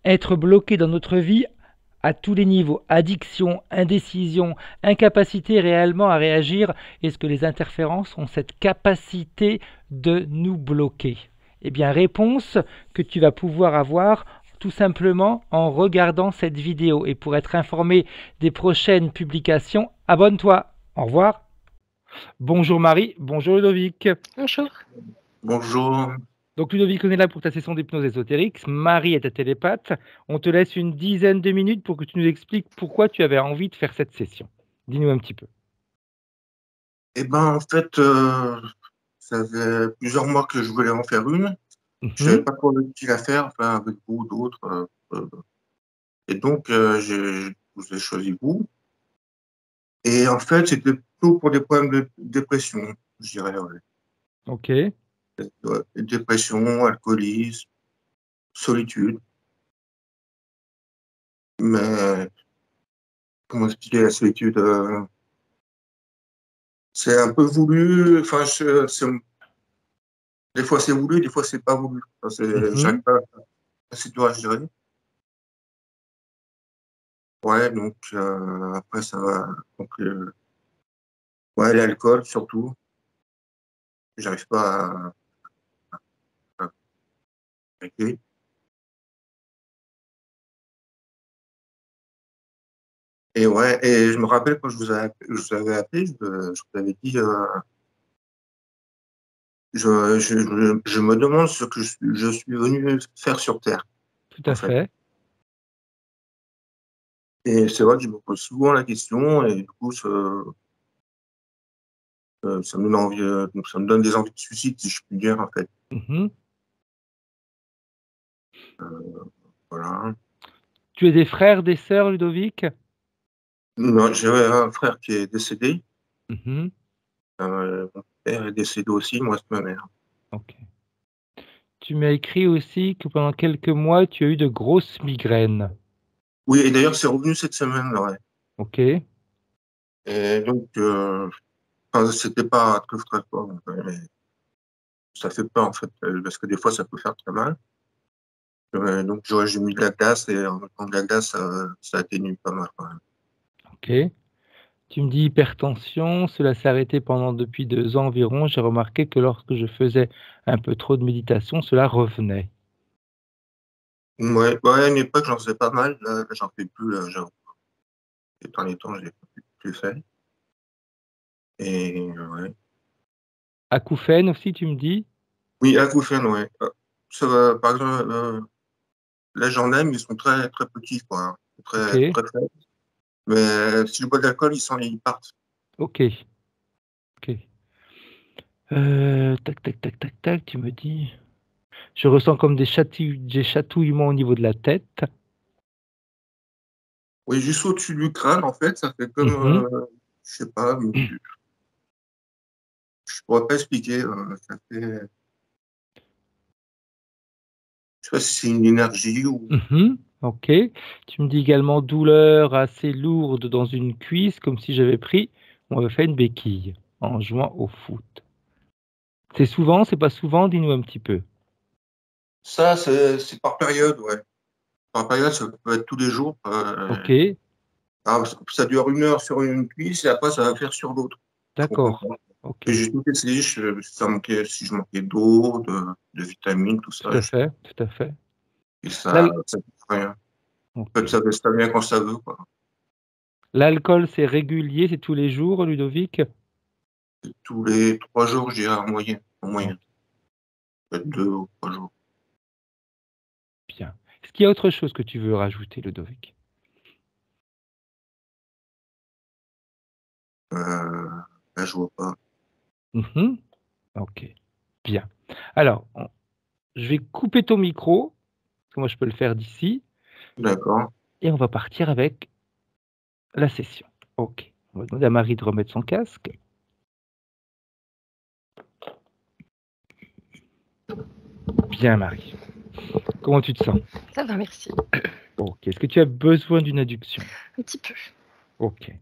Être bloqué dans notre vie à tous les niveaux, addiction, indécision, incapacité réellement à réagir, est-ce que les interférences ont cette capacité de nous bloquer? Eh bien, réponse que tu vas pouvoir avoir tout simplement en regardant cette vidéo. Et pour être informé des prochaines publications, abonne-toi. Au revoir. Bonjour Marie, bonjour Ludovic. Bonjour. Bonjour. Donc Ludovic, on est là pour ta session d'hypnose ésotérique. Marie est ta télépathe. On te laisse une dizaine de minutes pour que tu nous expliques pourquoi tu avais envie de faire cette session. Dis-nous un petit peu. Eh ben, en fait, ça fait plusieurs mois que je voulais en faire une. Je savais pas quoi qui la faire, enfin, avec vous, d'autres. Et donc, je vous ai choisi vous. Et en fait, c'était plutôt pour des problèmes de dépression, je dirais. Ouais. Ok. Ouais, dépression, alcoolisme, solitude. Mais comment expliquer la solitude c'est un peu voulu. Enfin, des fois c'est voulu, des fois c'est pas voulu. Enfin, j'arrive pas à situer, je dirais. Ouais, donc après ça va. Donc, ouais, l'alcool surtout. J'arrive pas à arrêter. Et ouais, et je me rappelle quand je vous avais appelé, je vous avais dit, je me demande ce que je suis venu faire sur Terre. Tout à fait. Et c'est vrai que je me pose souvent la question, et du coup, ça me donne envie, ça me donne des envies de suicide, si je puis dire, en fait. Voilà. Tu as des frères, des sœurs, Ludovic? Non, j'ai un frère qui est décédé. Mon père est décédé aussi, moi c'est ma mère. Ok. Tu m'as écrit aussi que pendant quelques mois, tu as eu de grosses migraines. Oui, et d'ailleurs, c'est revenu cette semaine, ouais. Ok. Et donc, enfin, c'était pas très très fort, mais ça fait peur en fait, parce que des fois, ça peut faire très mal. Donc, j'ai mis de la glace, et en mettant de la glace, ça atténue pas mal quand même. Ok. Tu me dis hypertension, cela s'est arrêté depuis 2 ans environ. J'ai remarqué que lorsque je faisais un peu trop de méditation, cela revenait. Ouais, à une époque, j'en faisais pas mal. Là, j'en fais plus. J'avoue. Ces derniers temps, je l'ai plus fait. Et ouais. Acouphènes aussi, tu me dis? Oui, acouphènes, ouais. Ça va, par exemple, là, j'en ai, mais ils sont très très petits, quoi. Hein. Très Ok. très faibles. Mais si je bois de l'alcool, ils partent. Ok. Ok. Tac, tac, tac, tac, tac, tu me dis. Je ressens comme des chatouillements au niveau de la tête. Oui, juste au-dessus du crâne, en fait, ça fait comme, je sais pas, je pourrais pas expliquer. Ça fait, je sais pas si c'est une énergie ou. Ok. Tu me dis également douleur assez lourde dans une cuisse, comme si j'avais pris, on m'avait fait une béquille en jouant au foot. C'est souvent, c'est pas souvent, dis-nous un petit peu. Ça, c'est par période, ouais. Par période, ça peut être tous les jours. Ok, Ça dure 1 heure sur une cuisse, et après, ça va faire sur l'autre. Je comprends d'accord. pas. Ok, Et j'ai tout essayé, si je manquais d'eau, de vitamines, tout tout ça. à fait, tout à fait. Et L'al- ça fait rien. En ok. fait, ça vient quand ça veut, quoi. L'alcool, c'est régulier, c'est tous les jours, Ludovic? Tous les 3 jours, je dirais en moyenne. En Ok, moyenne. Peut-être 2 ou 3 jours. bien. Est-ce qu'il y a autre chose que tu veux rajouter, Ludovic? Là, je vois pas. Ok, bien. Alors, je vais couper ton micro, parce que moi je peux le faire d'ici, D'accord. et on va partir avec la session. Ok. On va demander à Marie de remettre son casque. Bien, Marie. Comment tu te sens? Ça va, merci. Ok. Est-ce que tu as besoin d'une adduction? Un petit peu. Ok.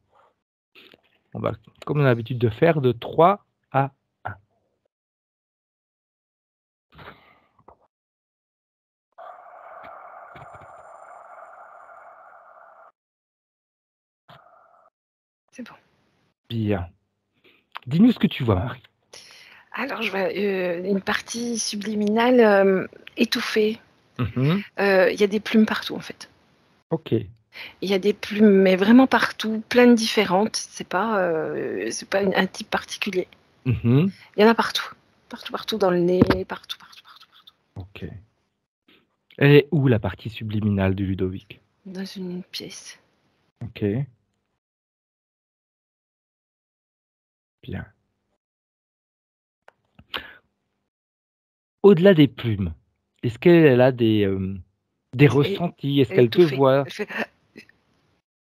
On va, comme on a l'habitude de faire, de 3 à 1. C'est bon. Bien. Dis-nous ce que tu vois, Marie. Alors, je vois une partie subliminale étouffée. Mhm. Il y a des plumes partout, en fait. Ok. Il y a des plumes, mais vraiment partout, plein de différentes. C'est pas un type particulier. Mhm. Il y en a partout. Partout, partout dans le nez, partout, partout, partout, partout. Ok. Elle est où la partie subliminale de Ludovic? Dans une pièce. Ok. Bien. Au-delà des plumes, est-ce qu'elle a des Et ressentis? Est-ce elle est qu'elle te étouffée. voit? Elle fait...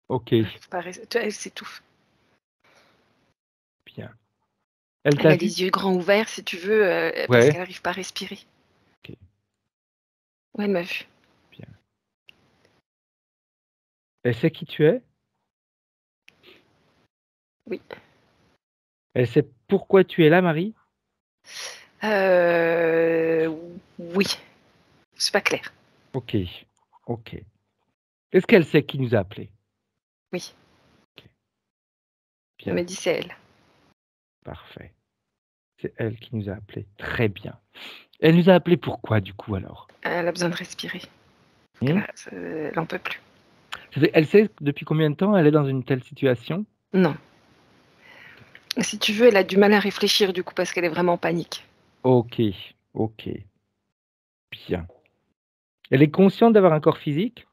Ok. Elle s'étouffe. Bien. Elle Elle t'a a vu? les yeux grands ouverts, si tu veux, parce Ouais. qu'elle n'arrive pas à respirer. Ok. Ouais, elle m'a vu. Bien. Elle sait qui tu es? Oui. Elle sait pourquoi tu es là, Marie? Oui. C'est pas clair. Ok. Ok. Est-ce qu'elle sait qui nous a appelés? Oui. Ok. Elle Bien. m'a dit c'est elle. Parfait. C'est elle qui nous a appelés. Très bien. Elle nous a appelés pourquoi, du coup, alors? Elle a besoin de respirer. Hmm. Elle en peut plus. Elle sait depuis combien de temps elle est dans une telle situation? Non. Si tu veux, elle a du mal à réfléchir du coup parce qu'elle est vraiment en panique. Ok. Ok. Bien. Elle est consciente d'avoir un corps physique?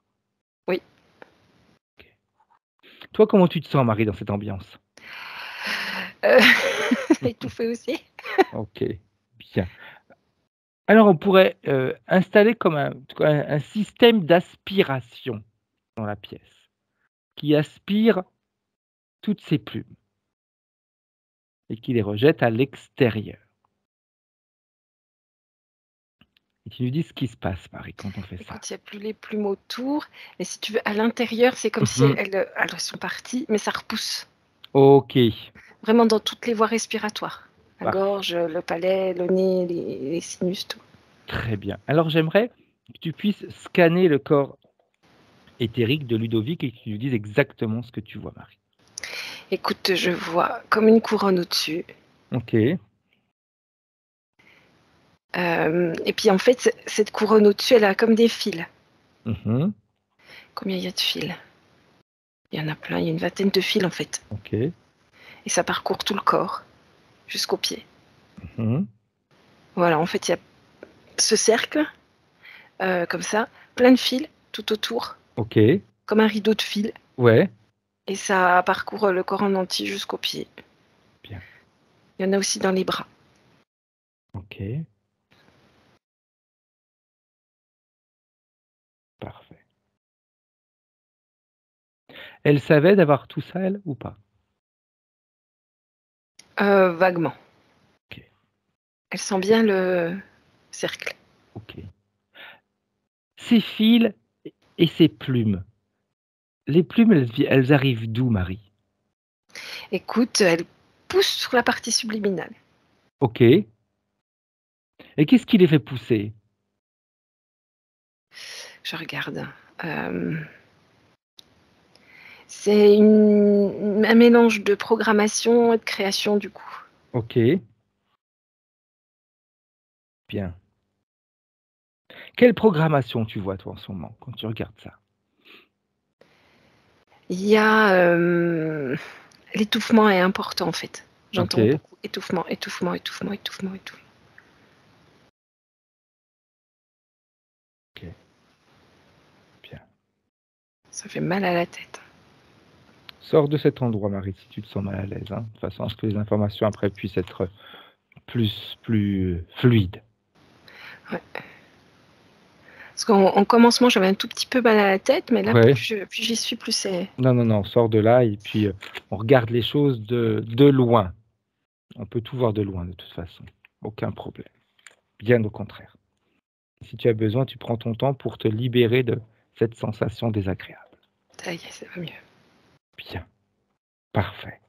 Oui. Ok. Toi, comment tu te sens, Marie, dans cette ambiance? Euh, Étouffée aussi. Ok. Bien. Alors, on pourrait installer comme un système d'aspiration dans la pièce qui aspire toutes ces plumes et qui les rejette à l'extérieur. Et tu nous dis ce qui se passe, Marie, quand on fait ça. Écoute, il n'y a plus les plumes autour. Mais si tu veux, à l'intérieur, c'est comme si Mhm. elles sont parties, mais ça repousse. Ok. Vraiment dans toutes les voies respiratoires. La Parfait. gorge, le palais, le nez, les sinus, tout. Très bien. Alors, j'aimerais que tu puisses scanner le corps éthérique de Ludovic et que tu nous dises exactement ce que tu vois, Marie. Écoute, je vois comme une couronne au-dessus. Ok. Et puis en fait, cette couronne au-dessus, elle a comme des fils. Mhm. Combien il y a de fils? Il y en a plein, il y a une vingtaine de fils en fait. Ok. Et ça parcourt tout le corps, jusqu'aux pieds. Mhm. Voilà, en fait, il y a ce cercle, comme ça, plein de fils tout autour, Ok. comme un rideau de fils. Ouais. Et ça parcourt le corps en entier jusqu'aux pieds. Bien. Il y en a aussi dans les bras. Ok. Parfait. Elle savait d'avoir tout ça, elle, ou pas? Vaguement. Ok. Elle sent bien le cercle. Ok. Ces fils et ces plumes. Les plumes, elles arrivent d'où, Marie? Écoute, elle pousse sur la partie subliminale. Ok. Et qu'est-ce qui les fait pousser? Je regarde. C'est un mélange de programmation et de création du coup. Ok. Bien. Quelle programmation tu vois, toi, en ce moment, quand tu regardes ça? Il y a l'étouffement est important en fait. Ok. J'entends beaucoup étouffement, étouffement, étouffement, étouffement, étouffement. Ok. Bien. Ça fait mal à la tête. Sors de cet endroit, Marie, si tu te sens mal à l'aise, hein, de façon à ce que les informations après puissent être plus fluides. Ouais. Parce qu'en commencement, j'avais un tout petit peu mal à la tête, mais là, Ouais. plus j'y suis, plus c'est. Non, non, non, sors de là et puis on regarde les choses de loin. On peut tout voir de loin, de toute façon. Aucun problème. Bien au contraire. Si tu as besoin, tu prends ton temps pour te libérer de cette sensation désagréable. Ça y est, ça va mieux. Bien. Parfait.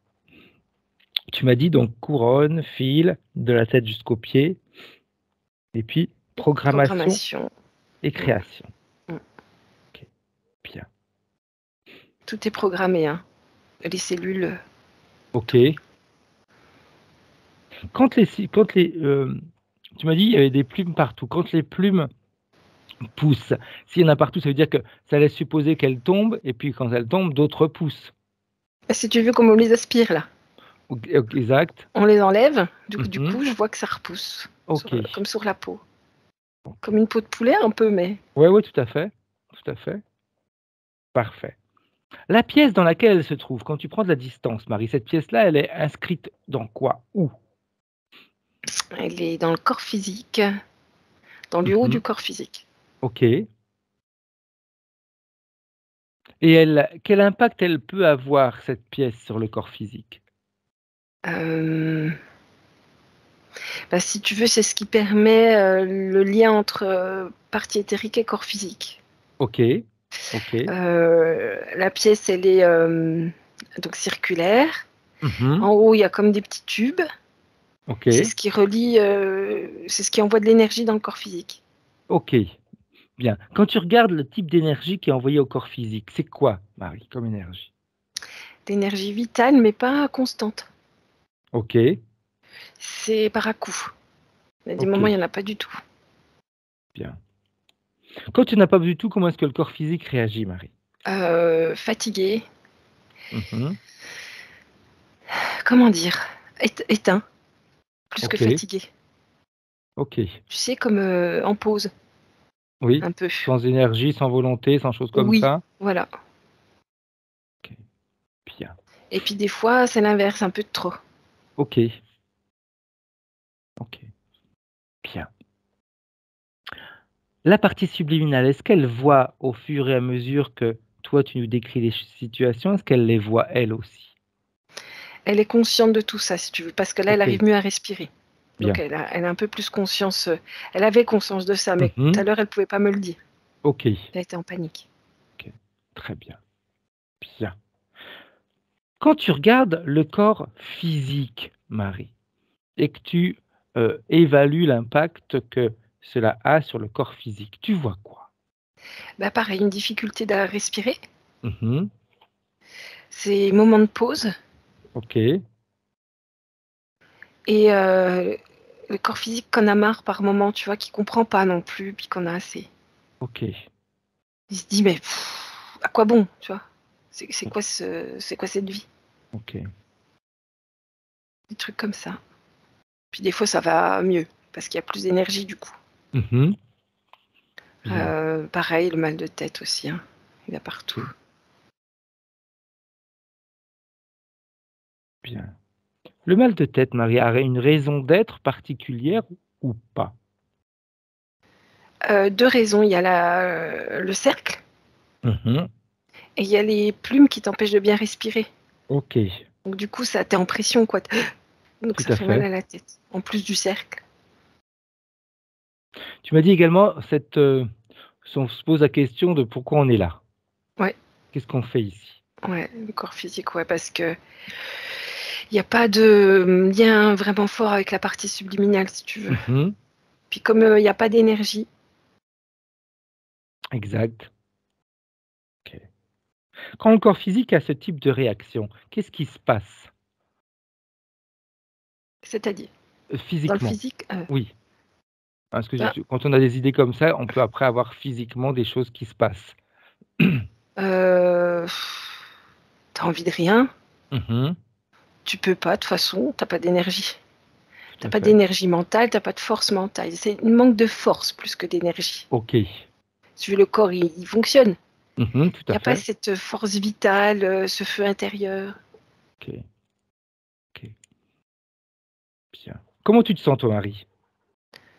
Tu m'as dit donc couronne, fil, de la tête jusqu'aux pieds, et puis programmation Programmation. et création. Mm. Ok. Bien. Tout est programmé, hein. Les cellules. Ok. Quand les, tu m'as dit il y avait des plumes partout. Quand les plumes poussent, s'il y en a partout, ça veut dire que ça laisse supposer qu'elles tombent, et puis quand elles tombent, d'autres poussent. Si tu veux, comme on les aspire là, Exact. on les enlève, du Mhm. coup, je vois que ça repousse, Ok. comme sur la peau. Comme une peau de poulet un peu, mais... Ouais, tout à fait. Tout à fait. Parfait. La pièce dans laquelle elle se trouve, quand tu prends de la distance, Marie, cette pièce-là, elle est inscrite dans quoi? Où? Elle est dans le corps physique, dans le haut du corps physique. Ok. Et quel impact elle peut avoir, cette pièce, sur le corps physique? Si tu veux, c'est ce qui permet le lien entre partie éthérique et corps physique. Ok. Ok. La pièce, elle est donc circulaire. Mhm. En haut, il y a comme des petits tubes. Ok. C'est ce qui relie, c'est ce qui envoie de l'énergie dans le corps physique. Ok. Bien. Quand tu regardes le type d'énergie qui est envoyé au corps physique, c'est quoi, Marie, comme énergie? D'énergie vitale, mais pas constante. Ok. C'est par à-coups. Il y a des Ok. moments, il n'y en a pas du tout. Bien. Quand tu n'as pas du tout, comment est-ce que le corps physique réagit, Marie? Fatigué. Mhm. Comment dire? Éteint. Plus que Ok. fatigué. Ok. Tu sais, comme en pause, Oui. un peu. Sans énergie, sans volonté, sans choses comme Oui, ça? voilà. Ok. Bien. Et puis des fois, c'est l'inverse, un peu de trop. Ok. Ok. Bien. La partie subliminale, est-ce qu'elle voit au fur et à mesure que toi tu nous décris les situations, est-ce qu'elle les voit elle aussi? Elle est consciente de tout ça, si tu veux, parce que là, elle Ok. arrive mieux à respirer. Donc Bien. elle a un peu plus conscience. Elle avait conscience de ça, mais tout à Mhm. l'heure, elle pouvait pas me le dire. Ok. Elle était en panique. Ok. Très bien. Bien. Quand tu regardes le corps physique, Marie, et que tu évalues l'impact que cela a sur le corps physique, tu vois quoi? Pareil, une difficulté à respirer. Mhm. Ces moments de pause. Ok. Et le corps physique qu'on a marre par moment, tu vois, qui comprend pas non plus, puis qu'on a assez. Ok. Il se dit: «Mais à quoi bon?» tu vois? C'est quoi cette vie? Ok. Des trucs comme ça. Puis des fois, ça va mieux, parce qu'il y a plus d'énergie du coup. Mhm. Bien. Pareil, le mal de tête aussi, hein, il y a partout. Ok. Bien. Le mal de tête, Marie, a une raison d'être particulière ou pas? 2 raisons, il y a le cercle Mhm. et il y a les plumes qui t'empêchent de bien respirer. Ok. Donc du coup, ça tu es en pression quoi, donc Tout ça à fait mal fait. à la tête, en plus du cercle. Tu m'as dit également, on se pose la question de pourquoi on est là. Ouais, Qu'est-ce qu'on fait ici? ouais, le corps physique, ouais, parce qu'il y a pas de lien vraiment fort avec la partie subliminale, si tu veux. Mhm. Puis comme, il y a pas d'énergie, Exact. Ok. Quand le corps physique a ce type de réaction, qu'est-ce qui se passe c'est-à-dire? Dans le physiquement? physique, Oui. Parce que ben, quand on a des idées comme ça, on peut après avoir physiquement des choses qui se passent. heu, tu envie de rien, Mhm. tu peux pas de toute façon, tu as pas d'énergie. Tout Tu as à pas fait. d'énergie mentale, tu as pas de force mentale. C'est une manque de force plus que d'énergie. Ok. Si tu veux, le corps, il fonctionne. Mhm. Tout Il y à a pas fait. cette force vitale, ce feu intérieur. Ok. Ok. Bien. Comment tu te sens, toi, Marie?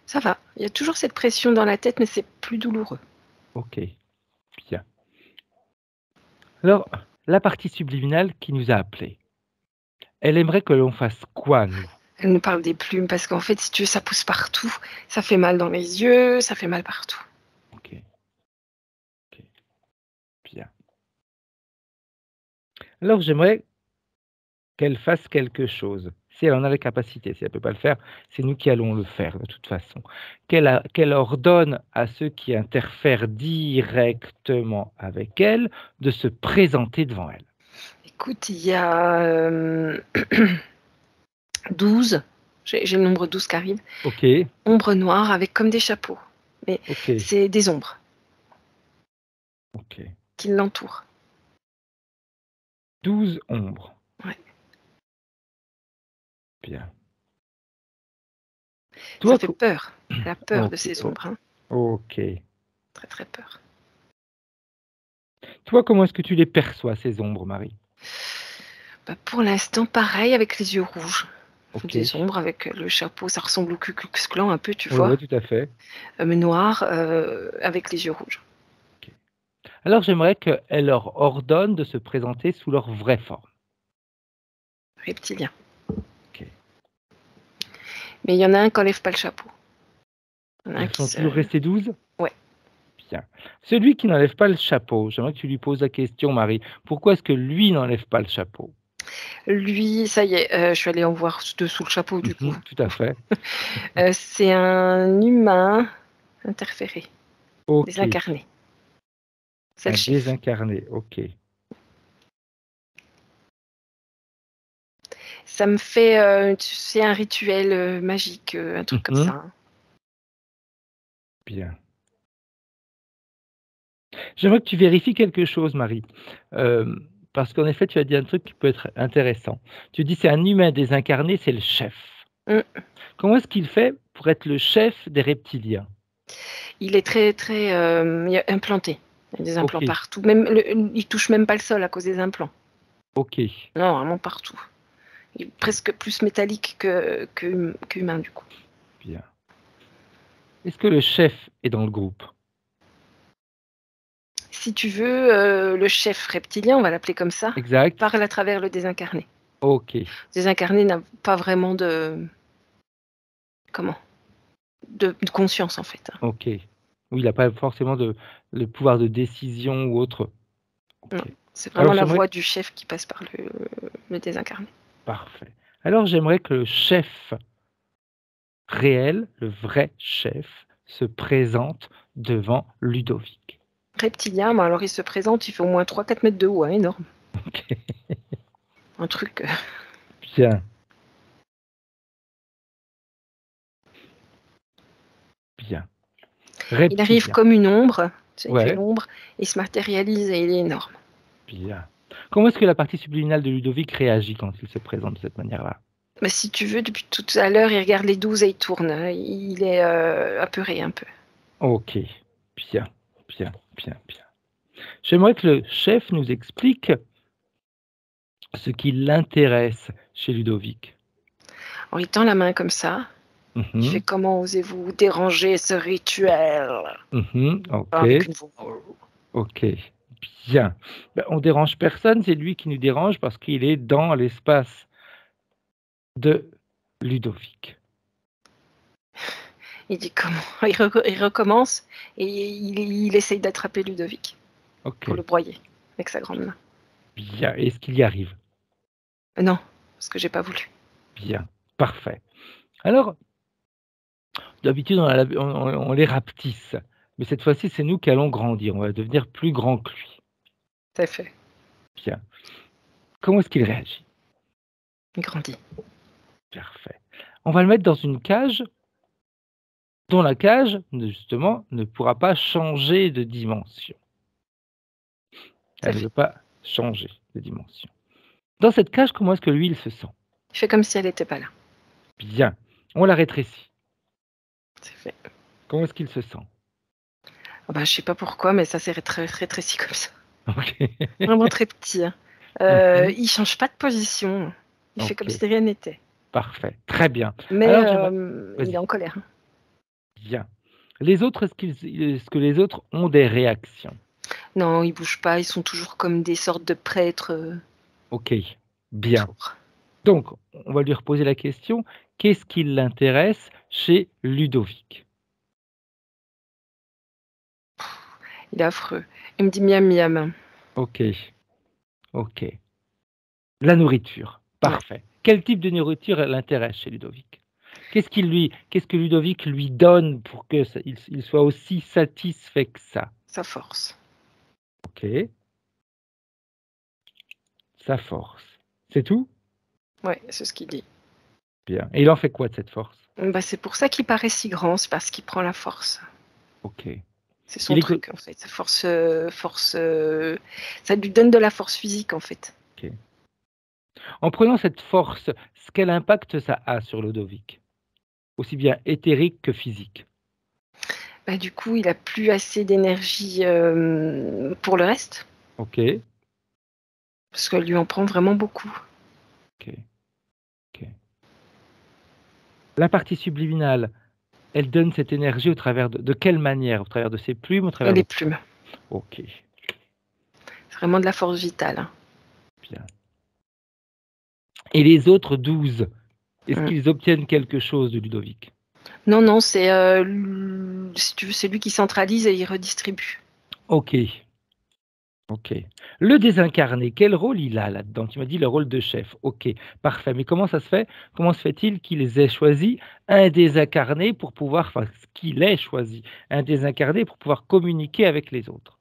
Ça va, il y a toujours cette pression dans la tête, mais c'est plus douloureux. Ok. Bien. Alors, la partie subliminale qui nous a appelés, elle aimerait que l'on fasse quoi, nous? Elle nous parle des plumes parce qu'en fait, si tu veux, ça pousse partout. Ça fait mal dans les yeux, ça fait mal partout. Ok. Ok. Bien. Alors, j'aimerais qu'elle fasse quelque chose. Si elle en a la capacité, si elle ne peut pas le faire, c'est nous qui allons le faire de toute façon. Qu'elle ordonne à ceux qui interfèrent directement avec elle de se présenter devant elle. Écoute, il y a 12, j'ai le nombre 12 qui arrive, Ok, ombres noires avec comme des chapeaux. Mais ok, c'est des ombres ok. qui l'entourent. 12 ombres. Ouais. Bien. Ça Toi, fait peur. Elle a peur de ok, ces ombres, hein. ok. Très très peur. Toi, comment est-ce que tu les perçois, ces ombres, Marie? Bah, pour l'instant, pareil avec les yeux rouges. Ok. Des ombres avec le chapeau, ça ressemble au Ku Klux Klan un peu, tu Ouais, vois. ouais, tout à fait. Mais noir avec les yeux rouges. Ok. Alors, j'aimerais qu'elle leur ordonne de se présenter sous leur vraie forme. Reptilien. Ok. Mais il y en a un qui n'enlève pas le chapeau. Il y en a un Ils qui sont se... toujours restés 12? Ouais. Bien. Celui qui n'enlève pas le chapeau, j'aimerais que tu lui poses la question, Marie. Pourquoi est-ce que lui n'enlève pas le chapeau? Lui, ça y est, je suis allée en voir dessous le chapeau du coup. Tout à fait. C'est un humain interféré, Ok. désincarné. C'est Un le chef. désincarné. Ok. Ça me fait, tu sais, un rituel magique, un truc comme ça, hein. Bien. J'aimerais que tu vérifies quelque chose, Marie. Parce qu'en effet, tu as dit un truc qui peut être intéressant. Tu dis c'est un humain désincarné, c'est le chef. Mmh. Comment est-ce qu'il fait pour être le chef des reptiliens? Il est très, très implanté. Il y a des implants Ok, partout. Même il touche même pas le sol à cause des implants. ok, Non, vraiment partout. Il est presque plus métallique qu'humain du coup. bien. Est-ce que le chef est dans le groupe? Si tu veux, le chef reptilien, on va l'appeler comme ça, Exact. parle à travers le désincarné. Ok, Le désincarné n'a pas vraiment de comment? De conscience en fait, hein. ok. Oui, il n'a pas forcément le pouvoir de décision ou autre. Non, Ok. c'est Alors vraiment la j'aimerais. voix du chef qui passe par le désincarné. Parfait. Alors j'aimerais que le chef réel, le vrai chef, se présente devant Ludovic. Reptilien, bah alors il se présente, il fait au moins 3-4 mètres de haut, hein, énorme. Ok, Un truc, bien, bien. il arrive Reptilien. comme une ombre, tu sais, il fait Ouais, l'ombre, il se matérialise et il est énorme. bien. Comment est-ce que la partie subliminale de Ludovic réagit quand il se présente de cette manière-là? Mais si tu veux, depuis tout à l'heure, il regarde les 12 et il tourne. Il est apeuré un peu. Ok, bien, bien, bien, bien. J'aimerais que le chef nous explique ce qui l'intéresse chez Ludovic. Alors il tend la main comme ça. Il fait Mhm, comment osez-vous déranger ce rituel ok, avec une voix. ok, bien. Ben, on dérange personne, c'est lui qui nous dérange parce qu'il est dans l'espace de Ludovic. Il dit comment il recommence et il essaye d'attraper Ludovic Ok, pour le broyer avec sa grande main. bien. Est-ce qu'il y arrive? Non, parce que j'ai pas voulu. Bien, parfait. Alors, d'habitude, on les rapetisse, mais cette fois-ci, c'est nous qui allons grandir. On va devenir plus grand que lui. Tout à fait. Bien. Comment est-ce qu'il réagit? Il grandit. Parfait. On va le mettre dans une cage dont la cage, justement, ne pourra pas changer de dimension. Tout à Elle ne fait. veut pas changer de dimension. Dans cette cage, comment est-ce que lui, il se sent? Il fait comme si elle n'était pas là. Bien. On la rétrécit. C'est fait. Comment est-ce qu'il se sent? Ah bah, je sais pas pourquoi, mais ça s'est rétréci comme ça. Ok. Vraiment très petit, hein. Mhm. Il change pas de position. Il fait comme Ok. si rien n'était. Parfait. Très bien. Mais Alors, j'aimerais. il est Vas-y. en colère, hein. Bien. Les autres, est-ce que les autres ont des réactions? Non, ils bougent pas, ils sont toujours comme des sortes de prêtres Ok. Bien. autour. Donc, on va lui reposer la question, qu'est-ce qui l'intéresse chez Ludovic? Il est affreux. Il me dit miam miam. Ok, ok. La nourriture, Ouais. parfait. Quel type de nourriture l'intéresse chez Ludovic? Qu'est-ce que Ludovic lui donne pour que il soit aussi satisfait que ça? Sa force. Ok, sa force. C'est tout? Ouais, c'est ce qu'il dit. Bien. Et il en fait quoi de cette force? Bah, c'est pour ça qu'il paraît si grand, c'est parce qu'il prend la force. Ok. C'est son Il est co- truc, en fait. Ça lui donne de la force physique, en fait. ok. En prenant cette force, quel impact ça a sur Ludovic? Aussi bien éthérique que physique. Bah, du coup, il a plus assez d'énergie pour le reste, Ok. Ok. parce qu'elle lui en prend vraiment beaucoup. Ok. La partie subliminale, elle donne cette énergie au travers de quelle manière? Au travers de ses plumes, au Et travers les de... plumes, Ok, c'est vraiment de la force vitale, hein. bien. Et les autres 12, est-ce Mm. qu'ils obtiennent quelque chose de Ludovic? Non, non, c'est si tu veux, c'est lui qui centralise et il redistribue. Ok, ok. Le désincarné, quel rôle il a là-dedans? Tu m'as dit le rôle de chef. Ok, parfait. Mais comment ça se fait? Comment se fait-il qu'ils aient choisi un désincarné pour pouvoir, enfin, qu'il ait choisi un désincarné pour pouvoir communiquer avec les autres?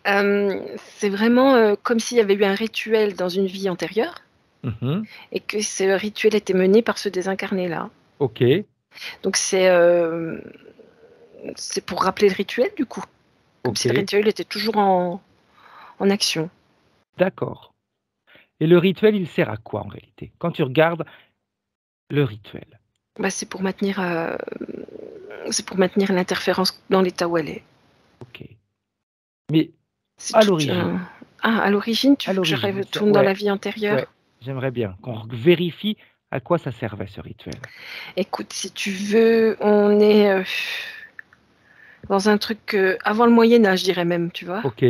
C'est vraiment comme s'il y avait eu un rituel dans une vie antérieure Mhm. et que ce rituel était mené par ce désincarné-là. Ok, Donc c'est pour rappeler le rituel, du coup, comme si le ok, rituel était toujours en action. d'accord. Et le rituel, il sert à quoi en réalité? Quand tu regardes le rituel. Bah, c'est pour maintenir l'interférence dans l'état où elle est. Ok. Mais C'est à tout l'origine, à l'origine, tu à veux que je l'origine, retourne dans ouais, la vie ouais, antérieure? j'aimerais bien qu'on vérifie à quoi ça servait ce rituel. Écoute, si tu veux, on est, dans un truc, avant le Moyen Âge, je dirais même, tu vois? Ok,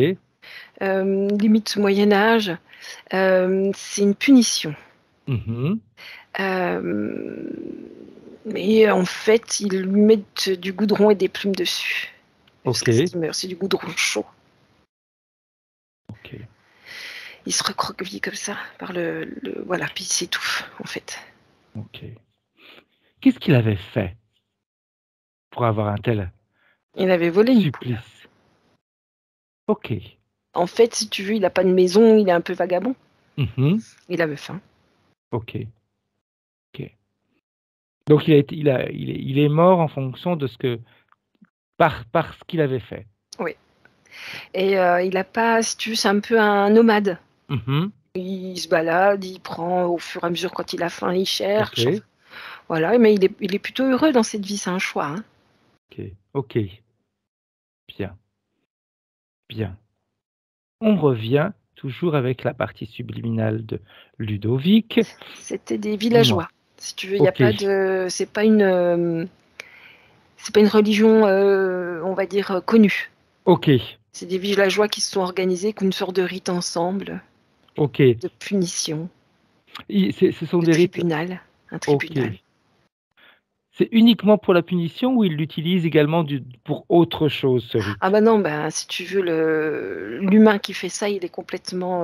Limite Moyen Âge, c'est une punition. mhm, Hem, mais en fait, ils lui mettent du goudron et des plumes dessus ok, jusqu'à ce qu'il meure. C'est du goudron chaud. ok, Il se recroqueville comme ça par voilà, puis il s'étouffe, en fait. ok. Qu'est-ce qu'il avait fait pour avoir un tel Il avait volé une poule. supplice? Ok, En fait, si tu veux, il a pas de maison, il est un peu vagabond. mhm, Il avait faim. ok, ok. Donc il est mort en fonction de ce que par ce qu'il avait fait. Oui, et il a pas, si tu veux, c'est un peu un nomade. Mhm, Il se balade, il prend au fur et à mesure quand il a faim, il ok, cherche, enfin, voilà, mais il est plutôt heureux dans cette vie, c'est un choix, hein. ok, ok, bien, bien. On revient toujours avec la partie subliminale de Ludovic. C'était des Dis-moi. villageois. Si tu veux, il y a Ok, pas de c'est pas une religion, on va dire, connue. ok, C'est des villageois qui se sont organisés, qui ont une sorte de rite ensemble, ok. de punition, Ce sont de des rites. tribunal, un Ok. tribunal. C'est uniquement pour la punition ou il l'utilise également pour autre chose, ce Ah rite? bah non, bah, si tu veux, l'humain qui fait ça, il est complètement,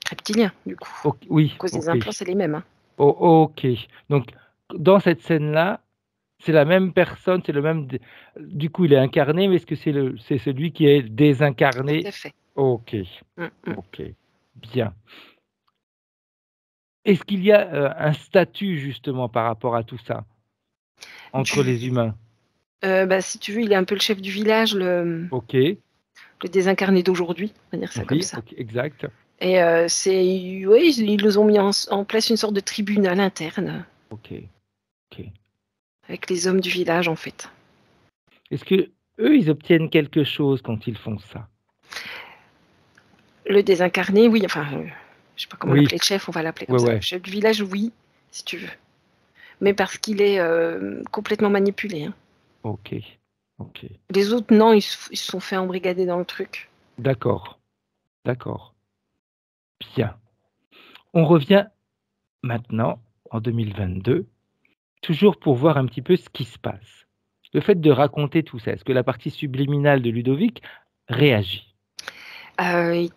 reptilien, du coup. Oui, À cause des ok. implants, c'est les mêmes, hein. Ok. Donc, dans cette scène-là, c'est la même personne, c'est le même. Du coup, il est incarné, mais est-ce que c'est celui qui est Tout désincarné? à fait. Ok, Mmh mh. ok. Bien. Est-ce qu'il y a un statut justement par rapport à tout ça entre Du les humains? Bah, si tu veux, il est un peu le chef du village, Ok, le désincarné d'aujourd'hui, on va dire ça comme oui, ça, ok, exact. et ouais, ils ont mis en place une sorte de tribunal interne Ok, ok. avec les hommes du village, en fait. Est-ce que eux, ils obtiennent quelque chose quand ils font ça? Le désincarné, oui, enfin, je sais pas comment Oui, l'appeler, le chef, on va l'appeler comme ouais, ça. Le ouais. chef du village, oui, si tu veux, mais parce qu'il est, complètement manipulé, hein. Ok, ok. Les autres, non, ils se sont fait embrigader dans le truc. D'accord, d'accord. Bien. On revient maintenant en 2022, toujours pour voir un petit peu ce qui se passe. Le fait de raconter tout ça, est-ce que la partie subliminale de Ludovic réagit? Il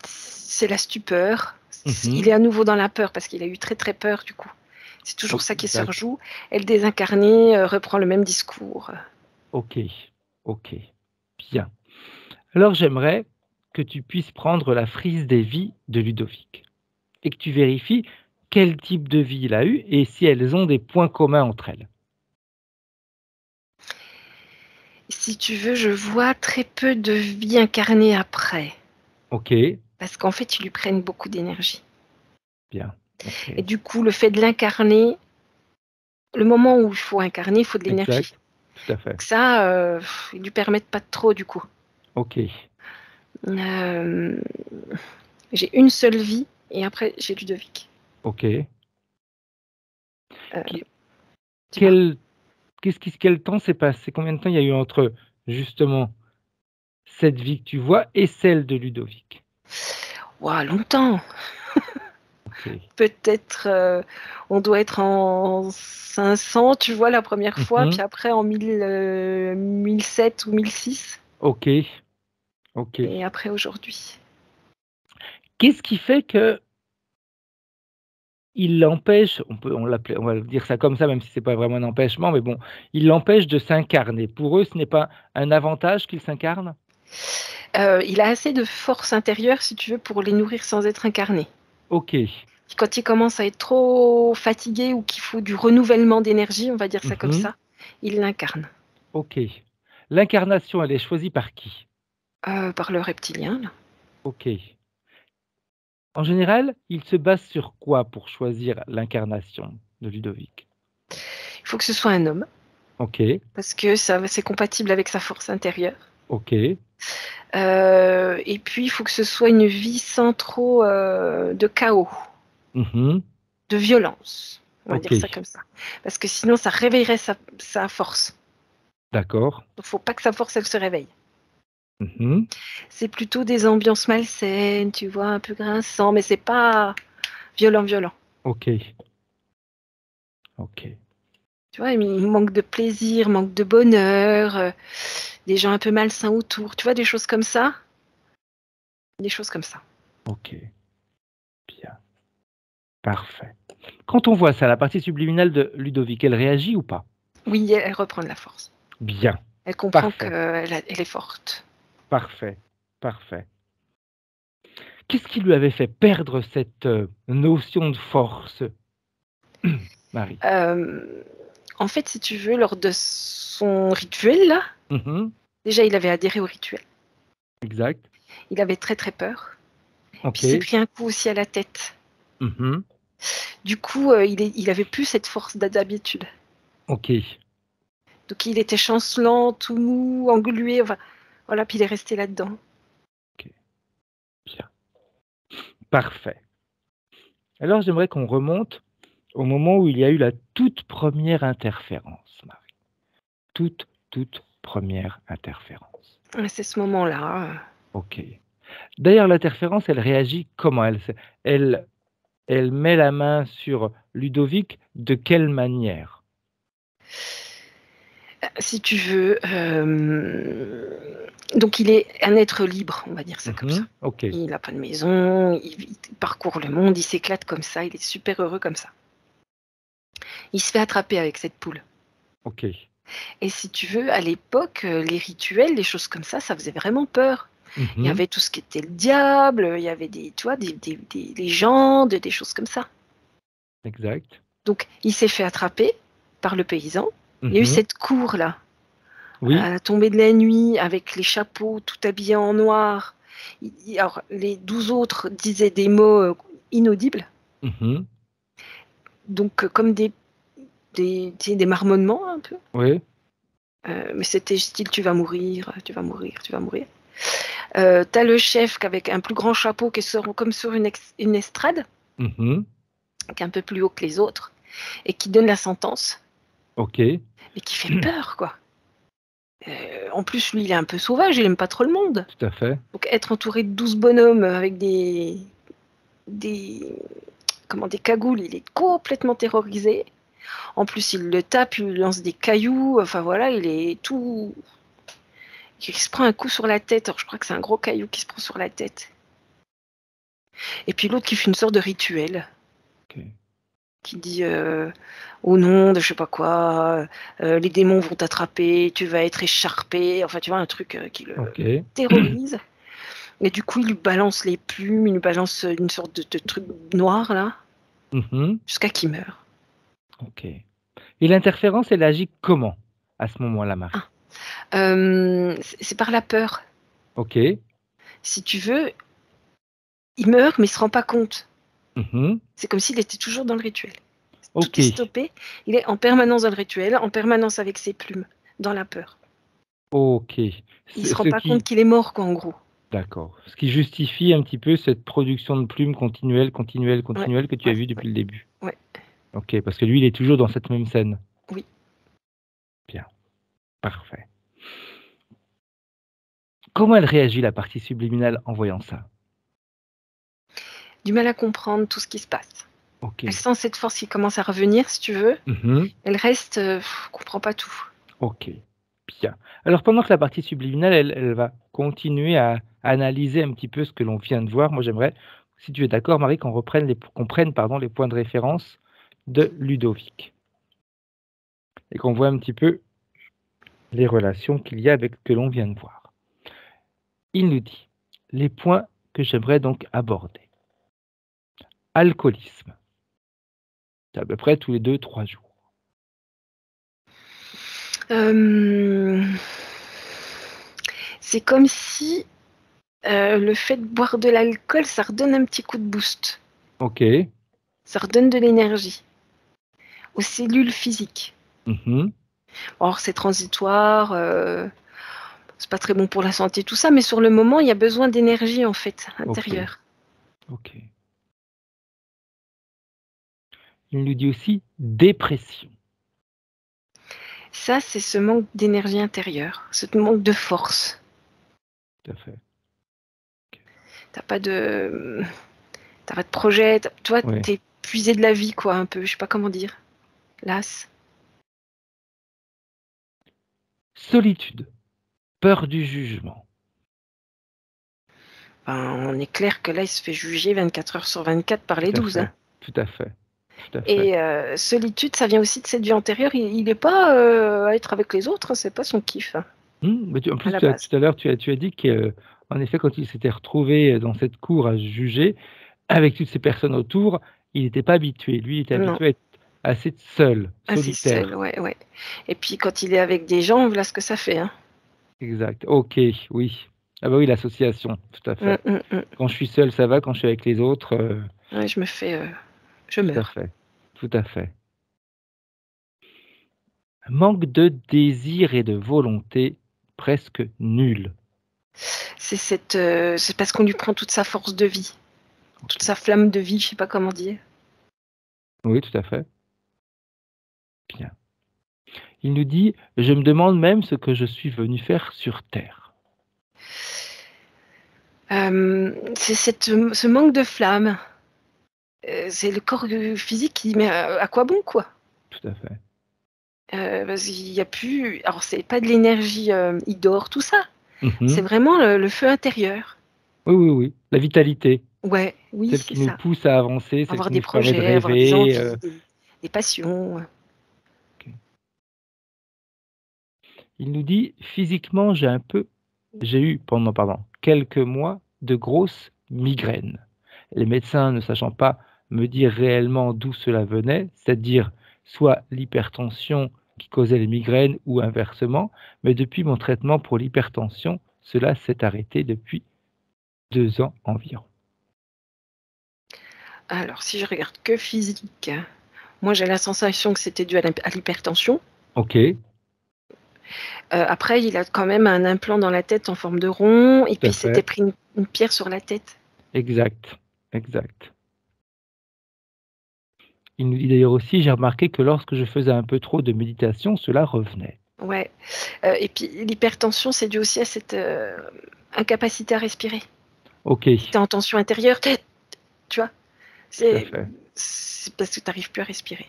C'est la stupeur. Il Mhm. est à nouveau dans la peur parce qu'il a eu très, très peur, du coup. C'est toujours ça qui se Exact. rejoue, et le désincarné, reprend le même discours. Ok, ok. Bien. Alors j'aimerais que tu puisses prendre la frise des vies de Ludovic et que tu vérifies quel type de vie il a eu et si elles ont des points communs entre elles. Si tu veux, je vois très peu de vie incarnée après. Ok, Parce qu'en fait, ils lui prennent beaucoup d'énergie. bien. Ok. Et du coup, le fait de l'incarner, le moment où il faut incarner, il faut de l'énergie. Exact, tout à fait. Donc ça, ils lui permettent pas de trop du coup. Ok, Euh, j'ai une seule vie et après j'ai Ludovic. ok. Euh, Qui- dis-moi. Quel temps s'est passé? Combien de temps il y a eu entre justement cette vie que tu vois et celle de Ludovic? Ouah, longtemps. Ok. Peut-être, on doit être en 500, tu vois, la première fois, Mhm. puis après en 1007 ou 1006, Ok, ok. et après aujourd'hui. Qu'est-ce qui fait que il l'empêche, on va le dire ça comme ça, même si c'est pas vraiment un empêchement, mais bon, il l'empêche de s'incarner. Pour eux, ce n'est pas un avantage qu'il s'incarne? Il a assez de force intérieure, si tu veux, pour les nourrir sans être incarné. Ok. Quand il commence à être trop fatigué ou qu'il faut du renouvellement d'énergie, on va dire ça comme Mhm. ça, il l'incarne. Ok. L'incarnation, elle est choisie par qui? Par le reptilien, là. Ok. En général, il se base sur quoi pour choisir l'incarnation de Ludovic? Il faut que ce soit un homme, Ok, parce que c'est compatible avec sa force intérieure. ok. Et puis, il faut que ce soit une vie sans trop de chaos, Mhm. de violence. On va Ok, dire ça comme ça. Parce que sinon, ça réveillerait sa force. d'accord. Il ne faut pas que sa force, elle se réveille. Mhm. C'est plutôt des ambiances malsaines, tu vois, un peu grinçant, mais c'est pas violent, violent. Ok, ok. Tu vois, il manque de plaisir, manque de bonheur, des gens un peu malsains autour. Tu vois, des choses comme ça. Des choses comme ça. Ok, bien, parfait. Quand on voit ça, la partie subliminale de Ludovic, elle réagit ou pas? Oui, elle reprend de la force. Bien, Elle comprend parfait, qu'elle elle est forte. parfait, parfait. Qu'est-ce qui lui avait fait perdre cette notion de force, Marie? Euh, En fait, si tu veux, lors de son rituel, là, Mhm. déjà, il avait adhéré au rituel. Exact. Il avait très, très peur. Puis Ok. il s'est pris un coup aussi à la tête. Mhm. Du coup, il avait plus cette force d'habitude. Ok, Donc, il était chancelant, tout mou, englué. Enfin, voilà, puis il est resté là-dedans. ok, bien, parfait. Alors, j'aimerais qu'on remonte au moment où il y a eu la toute première interférence, Marie. Toute première interférence. Et c'est ce moment-là. Ok. D'ailleurs, l'interférence, elle réagit comment? Elle met la main sur Ludovic de quelle manière? Si tu veux. Donc, il est un être libre, on va dire ça comme ça. Mhm. Ok, Il n'a pas de maison, il parcourt le monde, il s'éclate comme ça, il est super heureux comme ça. Il se fait attraper avec cette poule. ok. Et si tu veux, à l'époque, les rituels, les choses comme ça faisait vraiment peur. Il y Mhm. avait tout ce qui était le diable, il y avait tu vois, des légendes, des choses comme ça. Exact. Donc, il s'est fait attraper par le paysan. Il y a eu Mhm. cette cour-là, Oui. à la tombée de la nuit, avec les chapeaux, tout habillés en noir. Alors, les 12 autres disaient des mots inaudibles, Mhm. donc comme tu sais, des marmonnements un peu. Oui. Mais c'était style tu vas mourir, tu vas mourir, tu vas mourir. T'as le chef avec un plus grand chapeau qui est comme sur une estrade, Mhm. qui est un peu plus haut que les autres, et qui donne la sentence, Ok. et qui fait peur, quoi. En plus, lui, il est un peu sauvage, il aime pas trop le monde. Tout à fait. Donc être entouré de 12 bonhommes avec des, des cagoules, il est complètement terrorisé. En plus, il le tape, il lui lance des cailloux, enfin voilà, il est tout... Il se prend un coup sur la tête, alors je crois que c'est un gros caillou qui se prend sur la tête. Et puis l'autre qui fait une sorte de rituel, Ok. qui dit au nom de je sais pas quoi, les démons vont t'attraper, tu vas être écharpé, enfin tu vois un truc qui le Ok. terrorise. Et du coup, il lui balance les plumes, il lui balance une sorte de truc noir, là, Mhm. jusqu'à qu'il meure. Ok. Et l'interférence, elle agit comment à ce moment-là, Marie? C'est par la peur. Ok. Si tu veux, il meurt, mais il se rend pas compte. Mhm. C'est comme s'il était toujours dans le rituel. Tout Ok. est stoppé. Il est en permanence dans le rituel, en permanence avec ses plumes, dans la peur. Ok. Il se rend Ce pas compte qui, qu'il est mort, quoi, en gros. d'accord. Ce qui justifie un petit peu cette production de plumes continuelle, continuelle, Ouais, continuelle que tu as ouais, vue ouais, depuis le début. ouais. Ok, parce que lui, il est toujours dans cette même scène. Oui. Bien, parfait. Comment elle réagit, la partie subliminale, en voyant ça? Du mal à comprendre tout ce qui se passe. Ok. Elle sent cette force qui commence à revenir, si tu veux. Mhm. Elle reste, comprend pas tout. Ok, bien. Alors pendant que la partie subliminale, elle va continuer à analyser un petit peu ce que l'on vient de voir, moi j'aimerais, si tu es d'accord, Marie, qu'on prenne pardon, les points de référence de Ludovic et qu'on voit un petit peu les relations qu'il y a avec ce que l'on vient de voir. Il nous dit les points que j'aimerais donc aborder. Alcoolisme, c'est à peu près tous les 2-3 jours. C'est comme si le fait de boire de l'alcool, ça redonne un petit coup de boost. Ok. Ça redonne de l'énergie aux cellules physiques. Mhm. Or, c'est transitoire, c'est pas très bon pour la santé, tout ça, mais sur le moment, il y a besoin d'énergie, en fait, Ok. intérieure. Ok. Il nous dit aussi dépression. Ça, c'est ce manque d'énergie intérieure, ce manque de force. Tout à fait. T'as pas de projet, toi, Oui. t'es épuisé de la vie, quoi, un peu, je sais pas comment dire. Las. Solitude, peur du jugement. Ben, on est clair que là, il se fait juger 24 heures sur 24 par les Tout à 12, hein. fait, tout à fait, tout à fait. Et solitude, ça vient aussi de cette vie antérieure. Il est pas à être avec les autres, hein, c'est pas son kiff, hein, Mais en à plus, la base. tout à l'heure, tu as dit qu'en effet, quand il s'était retrouvé dans cette cour à juger, avec toutes ces personnes autour, il n'était pas habitué. Lui, il était Non, habitué à être assez seul, assez seul, solitaire. ouais, ouais. Et puis quand il est avec des gens, voilà ce que ça fait, hein. Exact. Ok, oui. Ah bah oui, l'association, tout à fait. Mmh. Quand je suis seul, ça va. Quand je suis avec les autres, Ouais, je tout à meurs. fait, tout à fait. Manque de désir et de volonté presque nul. C'est parce qu'on lui prend toute sa force de vie, toute Ok. sa flamme de vie, je sais pas comment dire. Oui, tout à fait. Bien. Il nous dit: «Je me demande même ce que je suis venu faire sur terre». C'est ce manque de flamme, c'est le corps, physique qui dit: «Mais à quoi bon, quoi?» Tout à fait. Parce qu'il y a plus, alors c'est pas de l'énergie, il dort, tout ça. C'est Mmh. vraiment le feu intérieur. Oui, oui, oui. La vitalité, Ouais, oui, celle c'est qui nous ça. pousse à avancer, celle Avoir qui des nous permet de projets, avoir des rêver, envies, des passions, OK. Il nous dit: «Physiquement, j'ai eu pendant, quelques mois de grosses migraines. Les médecins ne sachant pas me dire réellement d'où cela venait, c'est-à-dire soit l'hypertension qui causait les migraines ou inversement, mais depuis mon traitement pour l'hypertension, cela s'est arrêté depuis 2 ans environ». Alors si je regarde que physique, moi j'ai la sensation que c'était dû à l'hypertension. OK, Après il a quand même un implant dans la tête en forme de rond et tout puis à il s'était fait. pris une pierre sur la tête. Exact, exact. Il nous dit d'ailleurs aussi: «J'ai remarqué que lorsque je faisais un peu trop de méditation, cela revenait». Ouais, et puis l'hypertension, c'est dû aussi à cette, incapacité à respirer. Si OK, tu es en tension intérieure, tu vois? tout à C'est fait. c'est parce que tu arrives plus à respirer.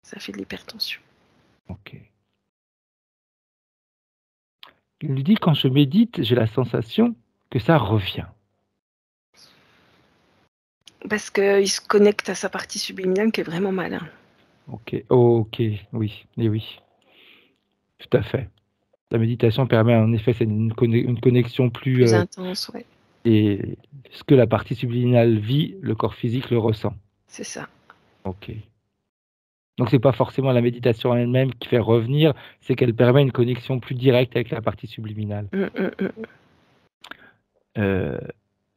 Ça fait de l'hypertension. OK. Il nous dit: «Quand je médite, j'ai la sensation que ça revient». Parce qu'il se connecte à sa partie subliminale qui est vraiment malin. OK, OK, oui, et oui, tout à fait. La méditation permet en effet, c'est une connexion plus, Plus intense, ouais. Et ce que la partie subliminale vit, le corps physique le ressent. C'est ça. Ok. Donc c'est pas forcément la méditation en elle-même qui fait revenir, c'est qu'elle permet une connexion plus directe avec la partie subliminale. Euh,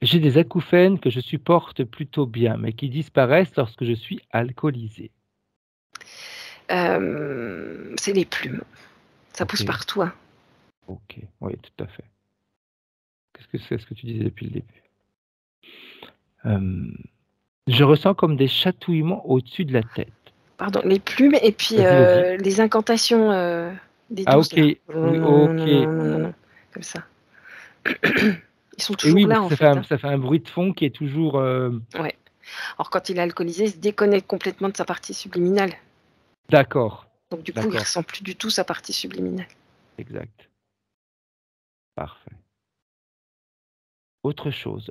J'ai des acouphènes que je supporte plutôt bien, mais qui disparaissent lorsque je suis alcoolisé. C'est les plumes. Ça pousse Ok. partout. Hein. Ok, oui, tout à fait. Qu'est-ce que c'est ce que tu disais depuis le début? Je ressens comme des chatouillements au-dessus de la tête. Pardon, les plumes et puis Vas-y. les incantations des Ah 12 ok, là. oui, Non, ok. non, non, non, non, non, comme ça. Ils sont Et toujours oui, là parce que en fait. Hein. ça fait un bruit de fond qui est toujours... Ouais. Alors quand il est alcoolisé, il se déconnecte complètement de sa partie subliminale. D'accord, Donc du coup, il d'accord, ressent plus du tout sa partie subliminale. exact. Parfait. Autre chose,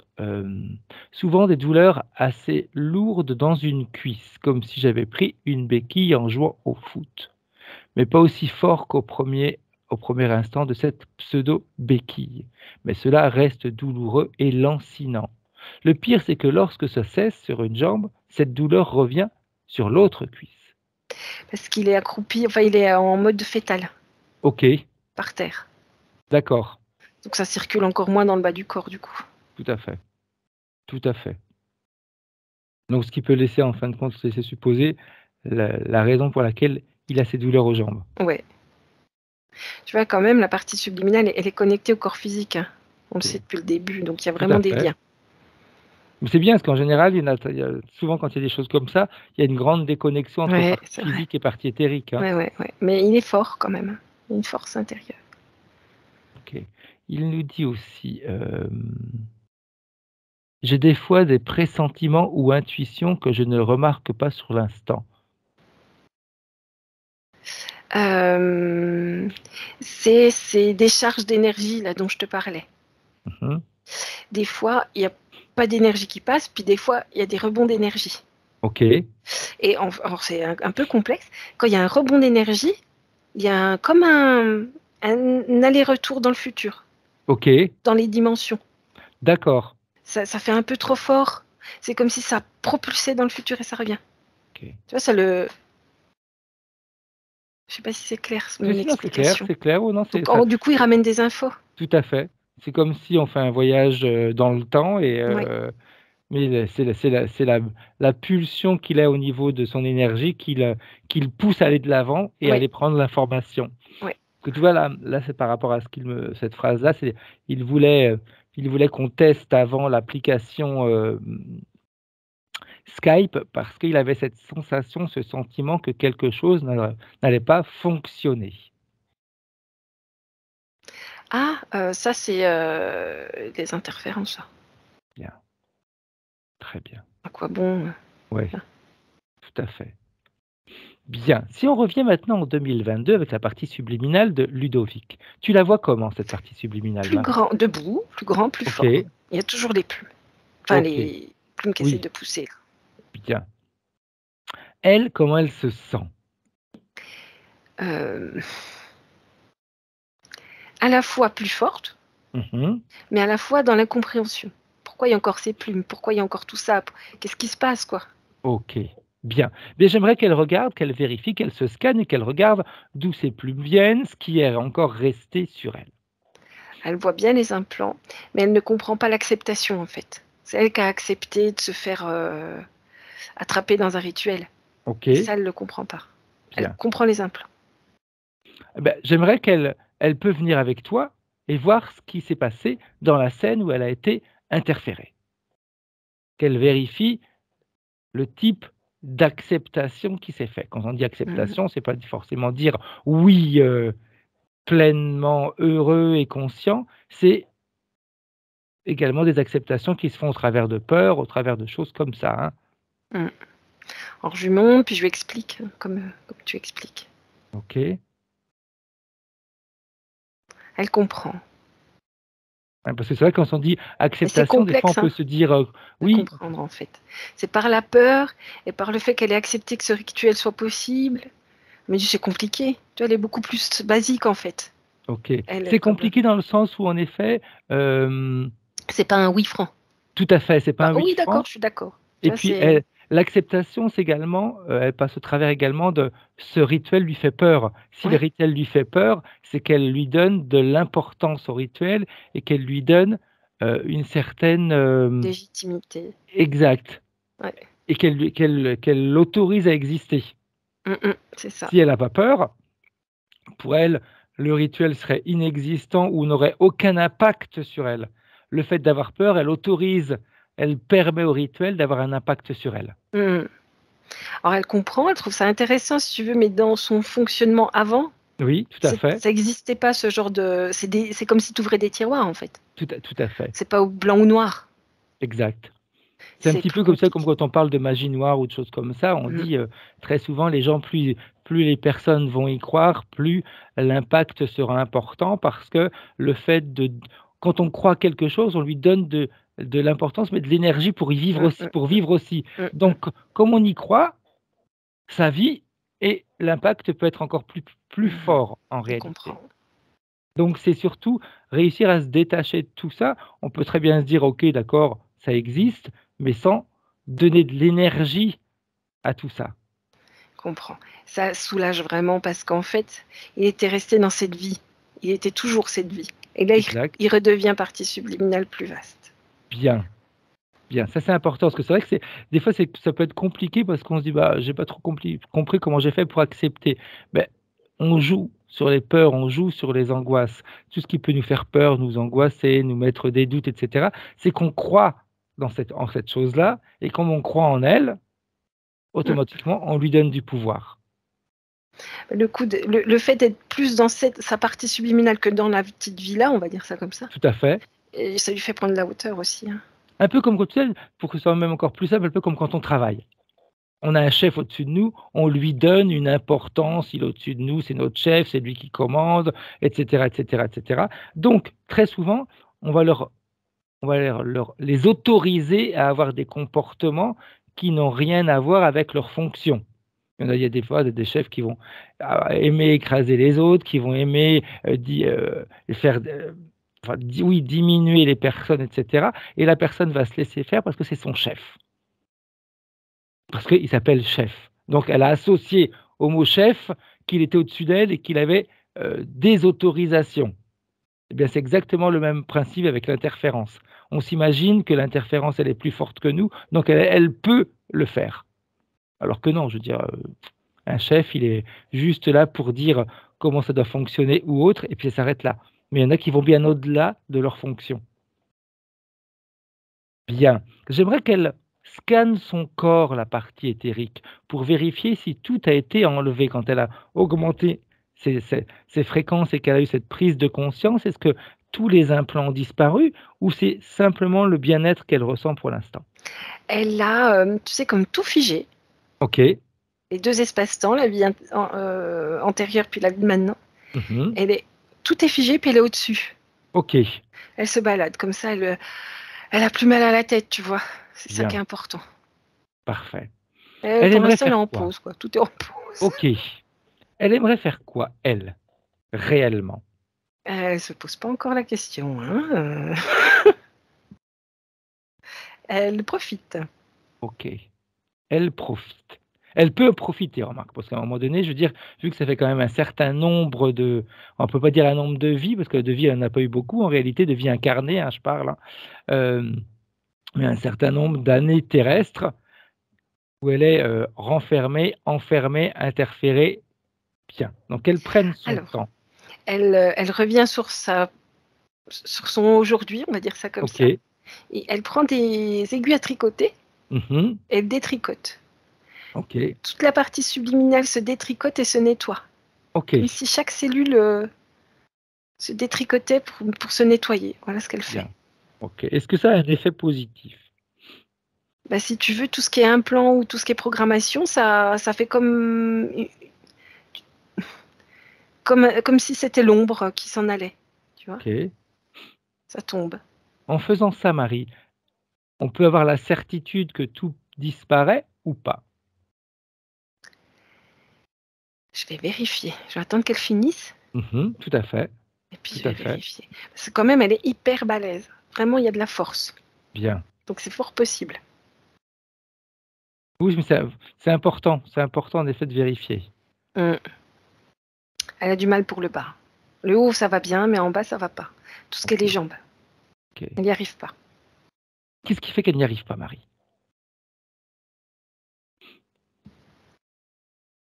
souvent des douleurs assez lourdes dans une cuisse, comme si j'avais pris une béquille en jouant au foot, mais pas aussi fort au premier instant de cette pseudo-béquille. Mais cela reste douloureux et lancinant. Le pire, c'est que lorsque ça cesse sur une jambe, cette douleur revient sur l'autre cuisse. Parce qu'il est accroupi, enfin il est en mode fœtal, Ok, par terre. d'accord, Donc ça circule encore moins dans le bas du corps du coup. tout à fait, tout à fait. Donc ce qui peut laisser en fin de compte laisser supposer la raison pour laquelle il a ces douleurs aux jambes. Ouais. Tu vois quand même la partie subliminale, elle est connectée au corps physique. Hein. On le Ok, sait depuis le début, donc il y a tout vraiment à des fait. liens. Mais c'est bien parce qu'en général, il y a souvent quand il y a des choses comme ça, il y a une grande déconnexion entre Ouais, partie c'est vrai. physique et partie éthérique, hein. Ouais, ouais, ouais. Mais il est fort quand même. Il a une force intérieure. Ok. Il nous dit aussi, j'ai des fois des pressentiments ou intuitions que je ne remarque pas sur l'instant. C'est ces décharges d'énergie là dont je te parlais. Mhm. Des fois, il n'y a pas d'énergie qui passe, puis des fois, il y a des rebonds d'énergie. Ok, Et alors c'est un peu complexe. Quand il y a un rebond d'énergie, il y a comme un aller-retour dans le futur, ok, dans les dimensions. d'accord. Ça fait un peu trop fort. C'est comme si ça propulsait dans le futur et ça revient. Ok. Tu vois, ça le. Je sais pas si c'est clair mon Sinon explication. c'est clair ou non, c'est Donc ça. du coup, il ramène des infos. Tout à fait. C'est comme si on fait un voyage dans le temps et Ouais. mais c'est la pulsion qu'il a au niveau de son énergie qui le pousse à aller de l'avant et à Ouais. aller prendre l'information. Ouais. Que tu vois là c'est par rapport à ce cette phrase-là, c'est il voulait qu'on teste avant l'application Skype parce qu'il avait cette sensation, ce sentiment que quelque chose n'allait pas fonctionner. Ah, ça c'est des interférences. Ça. Bien, très bien. À quoi bon Ouais, tout à fait. Bien. Si on revient maintenant en 2022 avec la partie subliminale de Ludovic, tu la vois comment cette partie subliminale, Plus Marie? grand, debout, plus grand, plus Ok, fort. Il y a toujours les plumes. Enfin, ok, les plumes qui essaient oui, de pousser. bien. Elle, comment elle se sent? Euh, à la fois plus forte, Mhm. mais à la fois dans l'incompréhension. Pourquoi il y a encore ces plumes? Pourquoi il y a encore tout ça? Qu'est-ce qui se passe, quoi? Ok, bien. Bien, j'aimerais qu'elle regarde, qu'elle vérifie, qu'elle se scanne et qu'elle regarde d'où ces plumes viennent, ce qui est encore resté sur elle. Elle voit bien les implants, mais elle ne comprend pas l'acceptation, en fait. C'est elle qui a accepté de se faire attraper dans un rituel. Ok, Et ça, elle ne le comprend pas. Elle bien. comprend les implants. Eh ben, j'aimerais qu'elle peut venir avec toi et voir ce qui s'est passé dans la scène où elle a été interférée. Qu'elle vérifie le type d'acceptation qui s'est fait. Quand on dit Mhm. acceptation, c'est pas forcément dire oui, pleinement heureux et conscient, c'est également des acceptations qui se font au travers de peurs, au travers de choses comme ça, hein. Mhm. Alors je lui montre, puis je lui explique, comme tu expliques. OK. Elle comprend. Ouais, parce que c'est vrai quand on dit Mais c'est acceptation, des fois on complexe, peut hein, se dire, de oui, comprendre, en fait. C'est par la peur et par le fait qu'elle ait accepté que ce rituel soit possible. Mais c'est compliqué. Tu vois, elle est beaucoup plus basique, en fait. OK. Elle, C'est comme... compliqué dans le sens où en effet, hem C'est pas un oui franc. Tout à fait, c'est pas Bah, un oui oui, franc. d'accord, je suis d'accord. Et Ça, puis, c'est. l'acceptation, c'est également, elle passe au travers également de ce rituel lui fait peur. Si le Ouais, rituel lui fait peur, c'est qu'elle lui donne de l'importance au rituel et qu'elle lui donne une certaine légitimité. exact, Ouais. et qu'elle l'autorise à exister. C'est ça. Si elle n'a pas peur, pour elle, le rituel serait inexistant ou n'aurait aucun impact sur elle. Le fait d'avoir peur, elle permet au rituel d'avoir un impact sur elle. Mm. Alors elle comprend, elle trouve ça intéressant si tu veux, mais dans son fonctionnement avant, Oui, tout à fait, ça n'existait pas ce genre de. C'est comme si tu ouvrais des tiroirs en fait. tout à fait, C'est pas au blanc ou noir. exact. C'est un C'est petit plus peu comme ça, comme compliqué. quand on parle de magie noire ou de choses comme ça, on Mm. dit, très souvent les gens plus les personnes vont y croire, plus l'impact sera important parce que le fait de quand on croit quelque chose, on lui donne de l'importance, mais de l'énergie pour y vivre Mm, aussi mm, pour vivre aussi. mm. Donc comme on y croit, ça vit et l'impact peut être encore plus Mhm. fort en On réalité. comprend. Donc c'est surtout réussir à se détacher de tout ça. On peut très bien se dire: «OK, d'accord, ça existe», mais sans donner de l'énergie à tout ça. Comprends. Ça soulage vraiment parce qu'en fait, il était resté dans cette vie. Il était toujours cette vie. Et là, il Exact. redevient partie subliminale plus vaste. Bien, bien. Ça, c'est important parce que c'est vrai que des fois, ça peut être compliqué parce qu'on se dit: «Bah, j'ai pas trop compris comment j'ai fait pour accepter». Beh, on joue sur les peurs, on joue sur les angoisses. Tout ce qui peut nous faire peur, nous angoisser, nous mettre des doutes et cetera, c'est qu'on croit en cette chose-là et comme on croit en elle, Mm. automatiquement, on lui donne du pouvoir. Le fait d'être plus dans sa partie subliminale que dans la petite vie là, on va dire ça comme ça, Tout à fait. et ça lui fait prendre la hauteur aussi, hein. Un peu comme quand tu sais, pour que ce soit même encore plus simple, un peu comme quand on travaille. On a un chef au-dessus de nous, on lui donne une importance, il est au-dessus de nous, c'est notre chef, c'est lui qui commande, et cetera, et cetera, et cetera. Donc très souvent, on va les autoriser à avoir des comportements qui n'ont rien à voir avec leur fonction. Il y a des fois des chefs qui vont, aimer écraser les autres, qui vont aimer, faire, enfin, oui, diminuer les personnes et cetera et la personne va se laisser faire parce que c'est son chef. Parce qu'il s'appelle chef. Donc elle a associé au mot chef qu'il était au-dessus d'elle et qu'il avait, des autorisations. Eh bien, c'est exactement le même principe avec l'interférence. On s'imagine que l'interférence, elle est plus forte que nous, donc elle peut le faire. Alors que non, je veux dire, un chef, il est juste là pour dire comment ça doit fonctionner ou autre et puis ça s'arrête là. Mais il y en a qui vont bien au-delà de leur fonction. Bien. J'aimerais qu'elle scanne son corps, la partie éthérique, pour vérifier si tout a été enlevé quand elle a augmenté ses fréquences et qu'elle a eu cette prise de conscience. Est-ce que tous les implants ont disparu ou c'est simplement le bien-être qu'elle ressent pour l'instant? Elle a, tu sais, comme tout figé, OK. les 2 espaces-temps, la vie antérieure puis la vie de maintenant. Mmh. Tout est figé puis elle est au-dessus. OK. Elle se balade comme ça, elle a plus mal à la tête, tu vois? C'est ça qui est Bien, important. parfait. Elle Pour aimerait l'instant, elle est faire en quoi? pause, quoi. Tout est en pause. OK. Elle aimerait faire quoi, elle, réellement? Elle se pose pas encore la question, hein, elle profite. OK. Elle profite. Elle peut profiter, remarque, parce qu'à un moment donné, je veux dire, vu que ça fait quand même un certain nombre on peut pas dire un nombre de vies, parce que de vies, elle en a pas eu beaucoup en réalité, de vies incarnées, hein, je parle, hein, mais un certain nombre d'années terrestres où elle est, renfermée, enfermée, interférée, bien. Donc qu'elle prenne son Alors, temps. elle revient sur son aujourd'hui, on va dire ça comme ça, OK. et elle prend des aiguilles à tricoter, Mmh. et elle détricote. OK. Toute la partie subliminale se détricote et se nettoie, comme OK. si chaque cellule, se détricotait pour se nettoyer. Voilà ce qu'elle fait. Bien. OK. Est-ce que ça a un effet positif? Bah, si tu veux, tout ce qui est implant ou tout ce qui est programmation, ça fait comme si c'était l'ombre qui s'en allait, tu vois? OK. Ça tombe. En faisant ça, Marie, on peut avoir la certitude que tout disparaît ou pas? Je vais vérifier. Je vais attendre qu'elle finisse Tout à fait, et puis tout je à vais fait. vérifier. Parce que quand même, elle est hyper balèze. Vraiment, il y a de la force. Bien. Donc c'est fort possible. Oui, mais c'est important en effet de vérifier. Mm. Elle a du mal pour le bas. Le haut, ça va bien, mais en bas, ça va pas. Tout ce qui est les jambes, Ok. elle n'y arrive pas. Qu'est-ce qui fait qu'elle n'y arrive pas, Marie?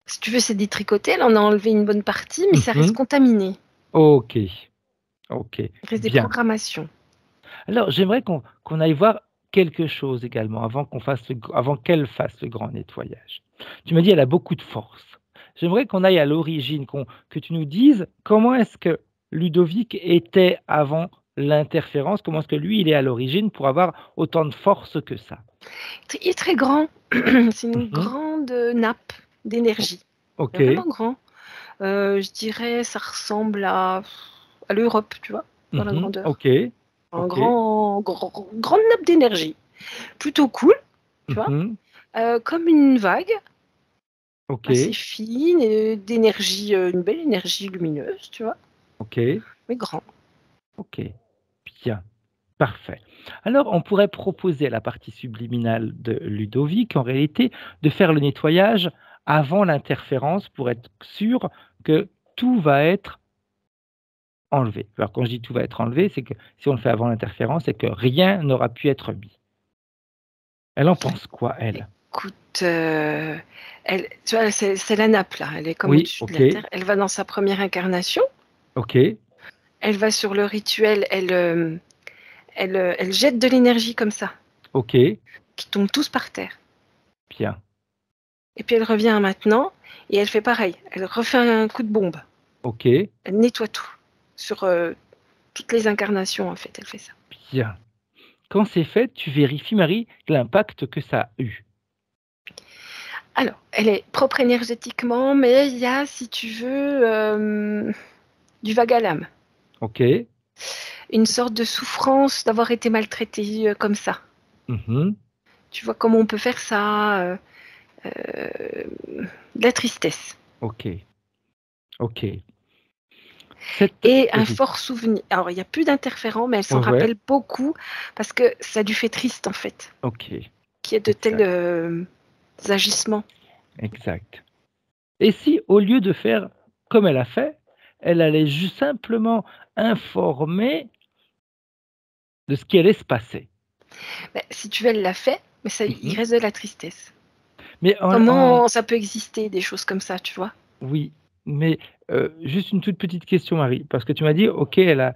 Si tu veux, c'est détricoté, elle en a enlevé une bonne partie, mais ça reste contaminé. Ok, Il reste des bien. programmations. Alors, j'aimerais qu'on aille voir quelque chose également avant qu'elle fasse le grand nettoyage. Tu m'as dit elle a beaucoup de force. J'aimerais qu'on aille à l'origine, que tu nous dises comment est-ce que Ludovic était avant l'interférence, comment est-ce que lui il est à l'origine pour avoir autant de force que ça. Il est très grand. C'est une grande nappe d'énergie. Ok. Vraiment grand. Je dirais, ça ressemble à l'Europe, tu vois, dans la grandeur. Ok. Un grande nappe d'énergie. Plutôt cool, tu vois. Comme une vague. Ok. Assez fine, d'énergie, une belle énergie lumineuse, tu vois. Ok. Mais grand. Ok. Bien. Parfait. Alors, on pourrait proposer à la partie subliminale de Ludovic, en réalité, de faire le nettoyage avant l'interférence pour être sûr que tout va être enlevé. Alors, quand je dis tout va être enlevé, c'est que si on le fait avant l'interférence, c'est que rien n'aura pu être mis. Elle en pense quoi, elle? Écoute, elle, tu vois, c'est la nappe, là. Elle est comme Oui, au-dessus de ok. la Terre. Elle va dans sa première incarnation. Ok. Elle va sur le rituel. Elle jette de l'énergie comme ça, Ok. qui tombe tous par terre. Bien. Et puis elle revient maintenant et elle fait pareil. Elle refait un coup de bombe. Ok. Elle nettoie tout. Sur toutes les incarnations, en fait, elle fait ça. Bien. Quand c'est fait, tu vérifies, Marie, l'impact que ça a eu. Alors, elle est propre énergétiquement, mais il y a, si tu veux, du vague à l'âme. Ok. Une sorte de souffrance d'avoir été maltraitée comme ça. Mhm. Tu vois comment on peut faire ça de la tristesse. Ok. Ok. Et un Vas-y. fort souvenir. Alors, il n'y a plus d'interférents, mais elle s'en Ouais, ouais. rappelle beaucoup parce que ça lui fait triste, en fait, Ok. qu'il y ait de Exact. tels agissements. Exact. Et si, au lieu de faire comme elle a fait, elle allait juste simplement informer de ce qui allait se passer? Ben, si tu veux, elle l'a fait, mais ça, il reste de la tristesse. Mais Comment ça peut exister, des choses comme ça, tu vois? oui, mais juste une toute petite question, Marie, parce que tu m'as dit: «OK, elle a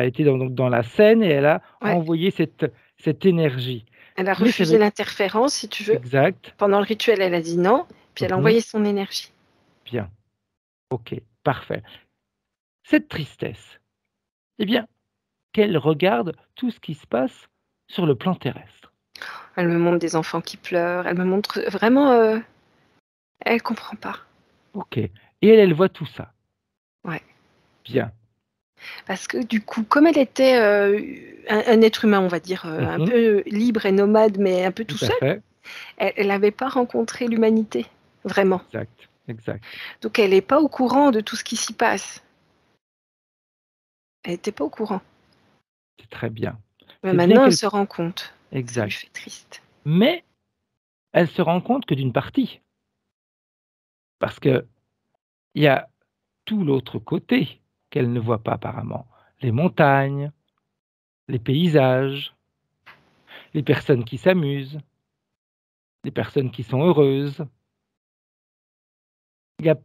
été dans la scène et elle a Ouais. envoyé cette énergie». Elle a Mais ça refusé veut l'interférence, si tu veux. exact. Pendant le rituel, elle a dit non, puis elle a envoyé son énergie. Bien. OK, parfait. Cette tristesse, eh bien, qu'elle regarde tout ce qui se passe sur le plan terrestre. Elle me montre des enfants qui pleurent, elle me montre vraiment, elle comprend pas. OK, et elle voit tout ça. Ouais. Bien. Parce que du coup, comme elle était, un être humain, on va dire, un peu libre et nomade, mais un peu tout Tout à seul, fait. elle n'avait pas rencontré l'humanité, vraiment. Exact, exact. Donc elle est pas au courant de tout ce qui s'y passe. Elle était pas au courant. C'est très bien. Mais C'est bien maintenant, elle qu'elle se rend compte. Ça lui exact. fait triste. Mais elle se rend compte que d'une partie. Parce qu'il y a tout l'autre côté qu'elle ne voit pas apparemment. Les montagnes, les paysages, les personnes qui s'amusent, les personnes qui sont heureuses. Il y a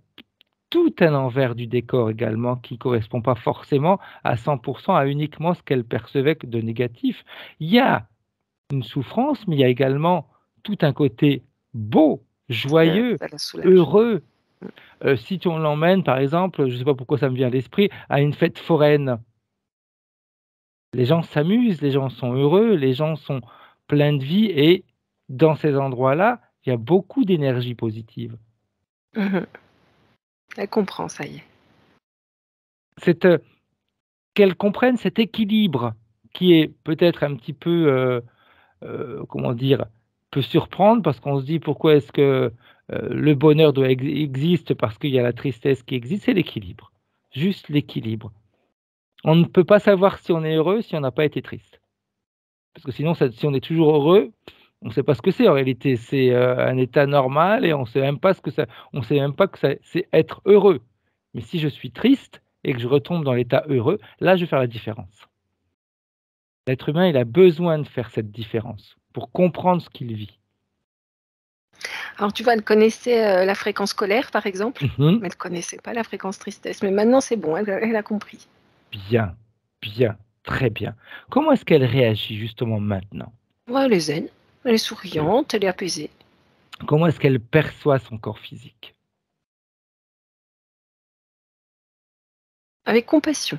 tout un envers du décor également qui correspond pas forcément à 100 à uniquement ce qu'elle percevait que de négatif. Il y a une souffrance, mais il y a également tout un côté beau, joyeux, Ça la soulage. heureux. Si on l'emmène, par exemple, je ne sais pas pourquoi ça me vient à l'esprit, à une fête foraine, les gens s'amusent, les gens sont heureux, les gens sont pleins de vie et dans ces endroits-là, il y a beaucoup d'énergie positive. Mmh. Elle comprend, ça y est. C'est, qu'elle comprenne cet équilibre qui est peut-être un petit peu, comment dire? Peut surprendre parce qu'on se dit: «Pourquoi est-ce que, le bonheur doit existe parce qu'il y a la tristesse qui existe?» C'est l'équilibre, juste l'équilibre. On ne peut pas savoir si on est heureux si on n'a pas été triste. Parce que sinon, si on est toujours heureux, on ne sait pas ce que c'est en réalité. C'est un état normal et on sait même pas ce que ça, on sait même pas que c'est être heureux. Mais si je suis triste et que je retombe dans l'état heureux, là, je vais faire la différence. L'être humain, il a besoin de faire cette différence pour comprendre ce qu'il vit. Alors tu vois, elle connaissait la fréquence colère, par exemple, Mhm. mais elle ne connaissait pas la fréquence tristesse. Mais maintenant, c'est bon, elle a compris. Bien, bien, très bien. Comment est-ce qu'elle réagit justement maintenant? Ouais, elle est zen, elle est Ok. souriante, elle est apaisée. Comment est-ce qu'elle perçoit son corps physique? Avec compassion.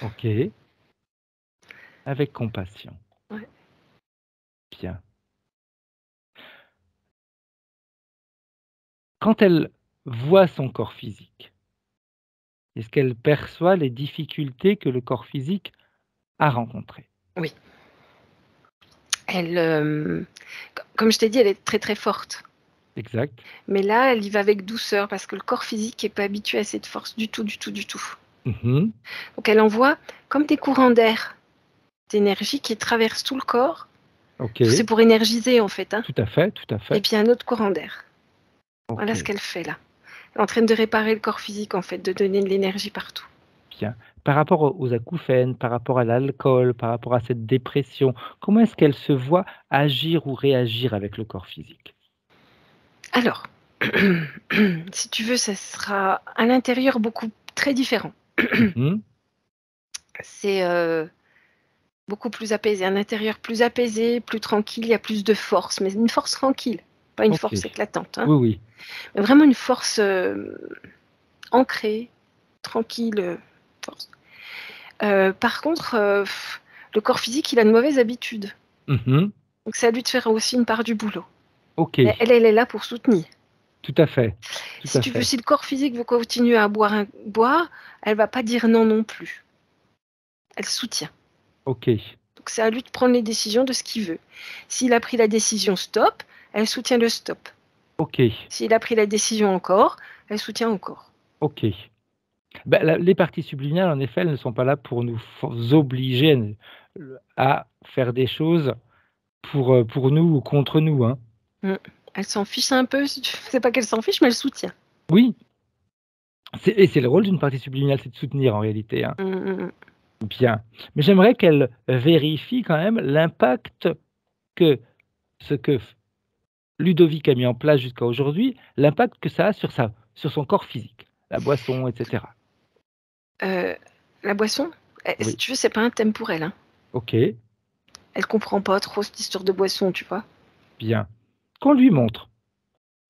Ok, avec compassion. Ouais. Bien. Quand elle voit son corps physique, est-ce qu'elle perçoit les difficultés que le corps physique a rencontrées? Oui. Elle, comme je t'ai dit, elle est très très forte. Exact. Mais là, elle y va avec douceur parce que le corps physique n'est pas habitué à cette force du tout, du tout, du tout. Mhm. Donc elle envoie comme des courants d'air, d'énergie qui traversent tout le corps. Ok, C'est pour énergiser en fait, hein. tout à fait, tout à Et fait. puis un autre courant d'air. Ok, Voilà ce qu'elle fait là. Elle est en train de réparer le corps physique en fait, de donner de l'énergie partout. bien. Par rapport aux acouphènes, par rapport à l'alcool, par rapport à cette dépression, comment est-ce qu'elle se voit agir ou réagir avec le corps physique? Alors, si tu veux, ça sera à l'intérieur beaucoup très différent. Mhm. C'est beaucoup plus apaisé, un intérieur plus apaisé, plus tranquille, il y a plus de force, mais une force tranquille, pas une Ok, force éclatante, hein. oui, oui. Mais vraiment une force ancrée, tranquille, force. Par contre, le corps physique, il a une mauvaise habitude. Mhm. Donc c'est à lui de faire aussi une part du boulot. Ok, Mais elle est là pour soutenir. tout à fait, tout Si à tu veux, fait. si le corps physique veut continuer à boire, elle va pas dire non non plus. Elle soutient. Ok, Donc c'est à lui de prendre les décisions de ce qu'il veut. S'il a pris la décision stop, elle soutient le stop. ok, S'il a pris la décision encore, elle soutient encore. ok. Bah, les parties subliminales, en effet, elles ne sont pas là pour nous obliger à faire des choses pour nous ou contre nous, hein. Mm. Elle s'en fiche un peu, c'est pas qu'elle s'en fiche, mais elle soutient. Oui, et c'est le rôle d'une partie subliminale, c'est de soutenir en réalité, hein. Mm, mm, mm. Bien, mais j'aimerais qu'elle vérifie quand même l'impact que ce que Ludovic a mis en place jusqu'à aujourd'hui, l'impact que ça a sur son corps physique, la boisson, et cetera. Euh, la boisson, si Oui, tu veux, c'est pas un thème pour elle, hein. OK, Elle comprend pas trop cette histoire de boisson, tu vois. bien. Qu'on lui montre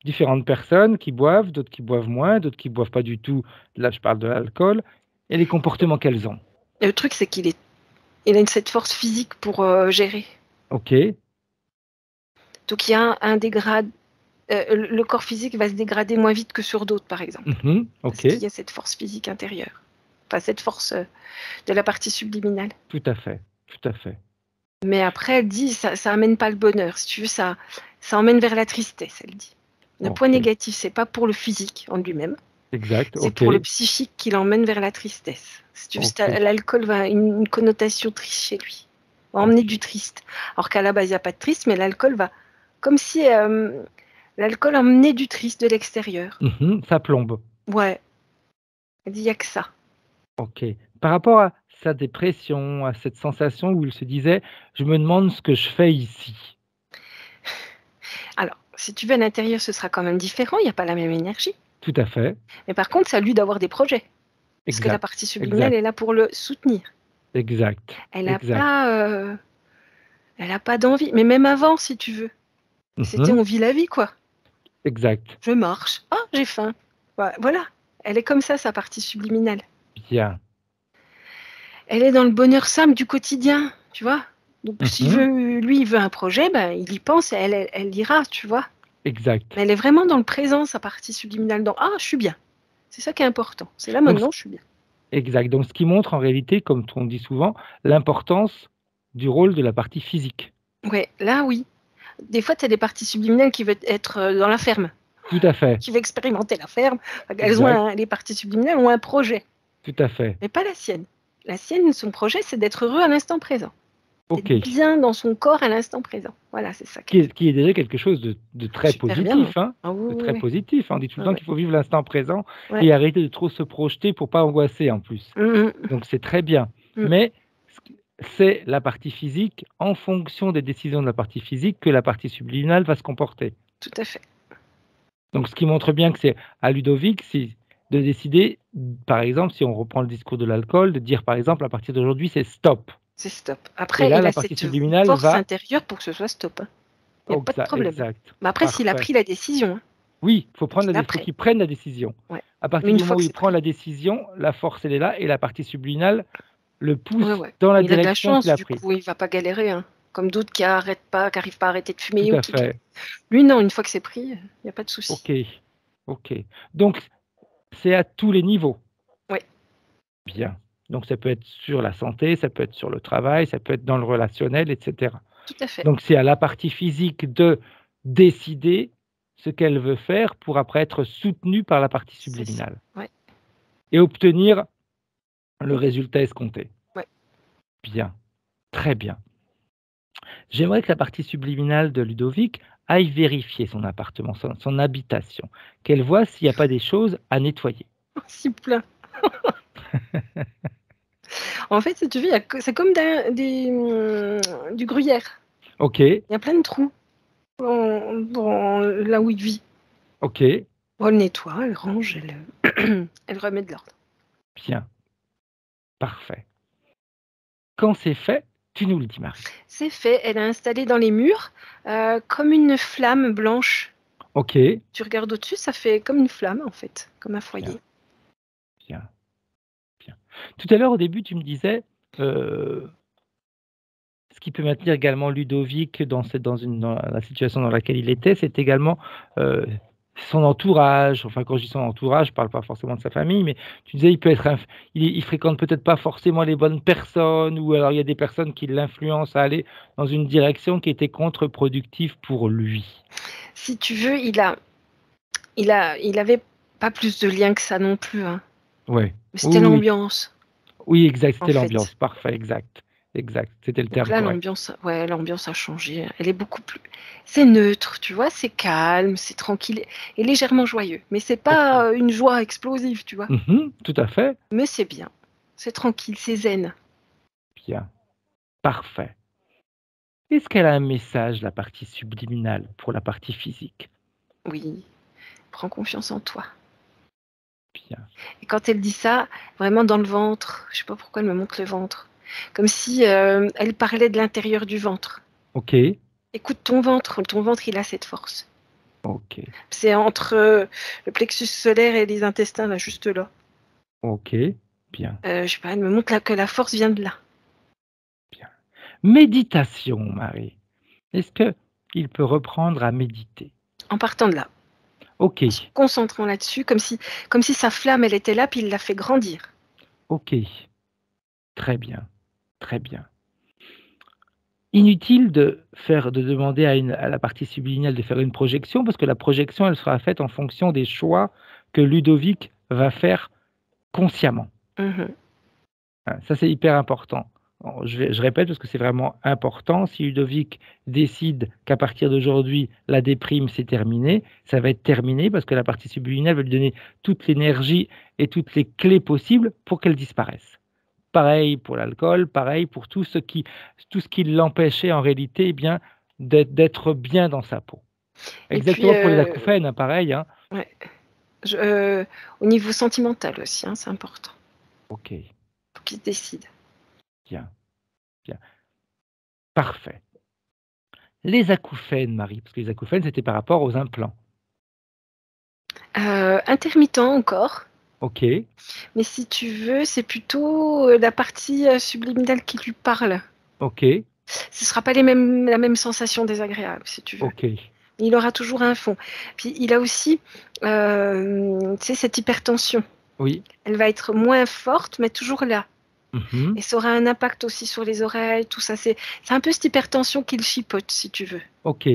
différentes personnes qui boivent, d'autres qui boivent moins, d'autres qui boivent pas du tout, là je parle de l'alcool, et les comportements qu'elles ont. Et le truc, c'est il a cette force physique pour gérer. OK, Donc il y a un dégrade. Le corps physique va se dégrader moins vite que sur d'autres, par exemple, parce qu'il OK, y a cette force physique intérieure. Enfin, cette force de la partie subliminale. tout à fait, tout à fait. Mais après, elle dit, ça amène pas le bonheur. Si tu veux, ça emmène vers la tristesse, elle dit. Le point OK, négatif, c'est pas pour le physique en lui-même, exact, c'est OK, pour le psychique qui l'emmène vers la tristesse. Si tu veux, OK, l'alcool va une connotation triste chez lui, va emmener OK. du triste. Alors qu'à la base, il n'y a pas de triste, mais l'alcool va, comme si l'alcool emmenait du triste de l'extérieur. Ça plombe. Ouais, elle dit, il n'y a que ça. OK. Par rapport à sa dépression, à cette sensation où il se disait: «Je me demande ce que je fais ici». Alors, si tu veux, à l'intérieur, ce sera quand même différent, il n'y a pas la même énergie. Tout à fait, Mais par contre, c'est à lui d'avoir des projets, parce que la exact, partie subliminale exact, est là pour le soutenir. exact, Elle n'a exact. pas, elle a pas d'envie. Mais même avant, si tu veux, c'était Mmh. on vit la vie, quoi. Exact. Je marche. Ah, j'ai faim. Voilà. Elle est comme ça, sa partie subliminale. Bien. Elle est dans le bonheur simple du quotidien, tu vois. Donc, s'il Mmh. veut, lui, il veut un projet, ben, il y pense et elle ira, tu vois. Exact. Mais elle est vraiment dans le présent, sa partie subliminale. Dans ah, je suis bien. C'est ça qui est important. C'est là Donc ce maintenant, je suis bien. exact, donc ce qui montre en réalité, comme on dit souvent, l'importance du rôle de la partie physique. Ouais, là, oui. Des fois, tu as des parties subliminales qui veulent être dans la ferme, Tout à fait, qui veulent expérimenter la ferme. Elles ont exact, les parties subliminales ont un projet, tout à fait. mais pas la sienne. La sienne, son projet, c'est d'être heureux à l'instant présent. Ok. D'être bien dans son corps à l'instant présent. Voilà, c'est ça. Qui est déjà quelque chose de très Super bien. positif, hein, Ah oui, de oui, très oui. positif. On dit tout le Ouais, temps ouais. qu'il faut vivre l'instant présent Ouais. et arrêter de trop se projeter pour pas angoisser en plus. Donc c'est très bien. Mais c'est la partie physique, en fonction des décisions de la partie physique, que la partie subliminale va se comporter. Tout à fait. Donc ce qui montre bien que c'est à Ludovic de décider, par exemple, si on reprend le discours de l'alcool, de dire par exemple à partir d'aujourd'hui c'est stop. C'est stop. Et Après, là, il la a partie cette subliminale force va. intérieure pour que ce soit stop. Il n'y a Oh, pas de ça, problème. exact. Mais après, s'il a Parfait. pris la décision, hein, Oui, faut après. qu'il prenne la décision. Ouais. À Mais partir une du fois moment où que il c'est prend pris. la décision, la force elle est là et la partie subliminale le Ouais, pousse ouais. dans la Il a de la direction qu'il chance, a du pris. coup, il va pas galérer, hein. Comme d'autres qui n'arrivent pas à arrêter de Tout fumer ou à qui. fait. Lui, non, une fois que c'est pris, il n'y a pas de souci. Ok, ok. Donc c'est à tous les niveaux. Ouais. Bien. Donc ça peut être sur la santé, ça peut être sur le travail, ça peut être dans le relationnel, etc. Tout à fait. Donc c'est à la partie physique de décider ce qu'elle veut faire pour après être soutenue par la partie C'est ça. subliminale Ouais. et obtenir le résultat escompté. Ouais. Bien, très bien. J'aimerais que la partie subliminale de Ludovic aille vérifier son appartement, son habitation, qu'elle voit s'il n'y a pas des choses à nettoyer. S'il plaît. En fait, si tu veux, c'est comme du gruyère. Ok, Il y a plein de trous dans là où il vit. ok, Bon, elle nettoie, elle range, elle remet de l'ordre. bien, parfait. Quand c'est fait, tu nous le dis, Marie. C'est fait, elle a installé dans les murs comme une flamme blanche. Ok, Tu regardes au-dessus, ça fait comme une flamme en fait, comme un foyer. bien, bien. Tout à l'heure, au début, tu me disais, ce qui peut maintenir également Ludovic dans la situation dans laquelle il était, c'est également son entourage. Enfin, quand je dis son entourage, je ne parle pas forcément de sa famille, mais tu disais, il fréquente peut-être pas forcément les bonnes personnes, ou alors il y a des personnes qui l'influencent à aller dans une direction qui était contre-productive pour lui. Si tu veux, il avait pas plus de liens que ça non plus, hein. Ouais. Mais Oui, c'était oui, l'ambiance, oui, exact, en c'était fait. l'ambiance. Parfait, exact. Exact, c'était le Donc terme là, correct. l'ambiance a changé. Elle est beaucoup plus. C'est neutre, tu vois, c'est calme, c'est tranquille et légèrement joyeux. Mais c'est pas une joie explosive, tu vois. Tout à fait. Mais c'est bien. C'est tranquille, c'est zen. Bien. Parfait. Est-ce qu'elle a un message, la partie subliminale, pour la partie physique? Oui, prends confiance en toi. Bien. Et quand elle dit ça, vraiment dans le ventre, je sais pas pourquoi elle me montre le ventre, comme si elle parlait de l'intérieur du ventre. OK, Écoute ton ventre il a cette force. OK, C'est entre le plexus solaire et les intestins, là, juste là. OK, bien, Je sais pas, elle me montre là, que la force vient de là. bien. Méditation, Marie. Est-ce qu'il peut reprendre à méditer? En partant de là, OK, en se concentrant là-dessus, comme si sa flamme, elle était là, puis il l'a fait grandir. OK. Très bien, très bien. Inutile de demander à la partie subliminale de faire une projection, parce que la projection, elle sera faite en fonction des choix que Ludovic va faire consciemment. Mhm. Ça, c'est hyper important. Alors, je répète parce que c'est vraiment important. Si Ludovic décide qu'à partir d'aujourd'hui, la déprime, c'est terminé, ça va être terminé parce que la partie subliminale va lui donner toute l'énergie et toutes les clés possibles pour qu'elle disparaisse. Pareil pour l'alcool, pareil pour tout ce qui l'empêchait en réalité, eh bien, d'être bien dans sa peau. Et puis, Exactement pour les acouphènes, hein, pareil. Hein. ouais, au niveau sentimental aussi, hein, c'est important. Ok, Faut qu'il se décide. bien, bien. Parfait. Les acouphènes, Marie, parce que les acouphènes, c'était par rapport aux implants. Intermittent encore, OK, mais si tu veux, c'est plutôt la partie subliminale qui lui parle. OK, Ce sera pas la même sensation désagréable, si tu veux. OK. Il aura toujours un fond. Puis il a aussi, tu sais, cette hypertension. Oui. Elle va être moins forte, mais toujours là. Mmh. Et ça aura un impact aussi sur les oreilles, tout ça. C'est un peu cette hypertension qui le chipote, si tu veux. OK,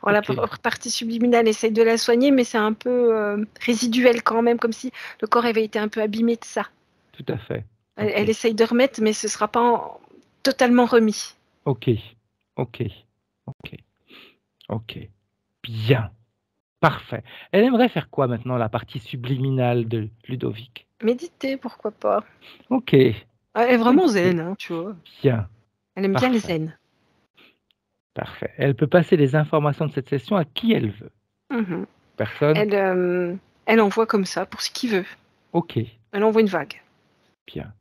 Alors, OK. la partie subliminale essaye de la soigner, mais c'est un peu résiduel quand même, comme si le corps avait été un peu abîmé de ça. Tout à fait. Elle essaye de remettre, mais ce ne sera pas totalement remis. Ok. Bien. Parfait. Elle aimerait faire quoi maintenant, la partie subliminale de Ludovic? Méditer, pourquoi pas. Ok. Elle est vraiment zen, hein, tu vois. Bien. Elle aime bien le Parfait. zen. Parfait. Elle peut passer les informations de cette session à qui elle veut. Mhm. Personne? Elle envoie comme ça, pour ce qu'il veut. Ok. Elle envoie une vague. Bien.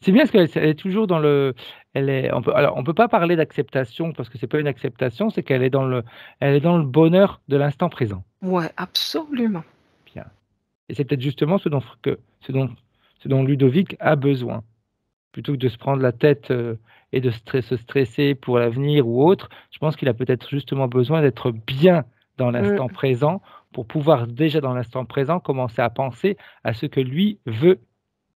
C'est bien parce qu'elle est toujours dans le. On peut pas parler d'acceptation parce que c'est pas une acceptation, c'est qu'elle est dans le bonheur de l'instant présent. Ouais, absolument. Bien. Et c'est peut-être justement ce dont Ludovic a besoin. Plutôt que de se prendre la tête et de se stresser pour l'avenir ou autre, je pense qu'il a peut-être justement besoin d'être bien dans l'instant présent pour pouvoir déjà dans l'instant présent commencer à penser à ce que lui veut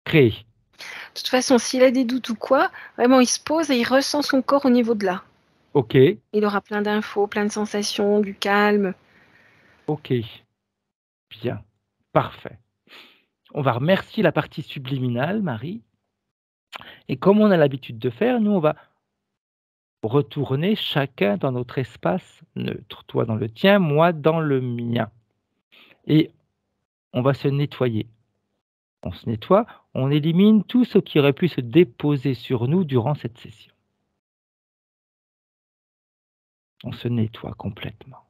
créer. De toute façon, s'il a des doutes ou quoi, vraiment, il se pose et il ressent son corps au niveau de là. Ok. Il aura plein d'infos, plein de sensations, du calme. Ok. Bien. Parfait. On va remercier la partie subliminale, Marie. Et comme on a l'habitude de faire, nous, on va retourner chacun dans notre espace neutre. Toi dans le tien, moi dans le mien. Et on va se nettoyer. On se nettoie, on élimine tout ce qui aurait pu se déposer sur nous durant cette session. On se nettoie complètement.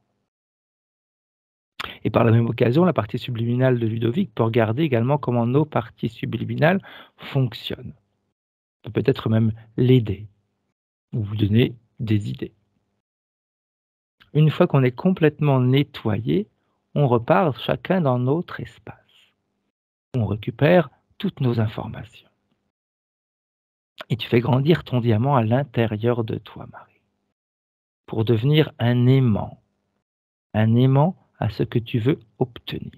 Et par la même occasion, la partie subliminale de Ludovic peut regarder également comment nos parties subliminales fonctionnent. On peut peut-être même l'aider ou vous donner des idées. Une fois qu'on est complètement nettoyé, on repart chacun dans notre espace. On récupère toutes nos informations. Et tu fais grandir ton diamant à l'intérieur de toi, Marie, pour devenir un aimant à ce que tu veux obtenir.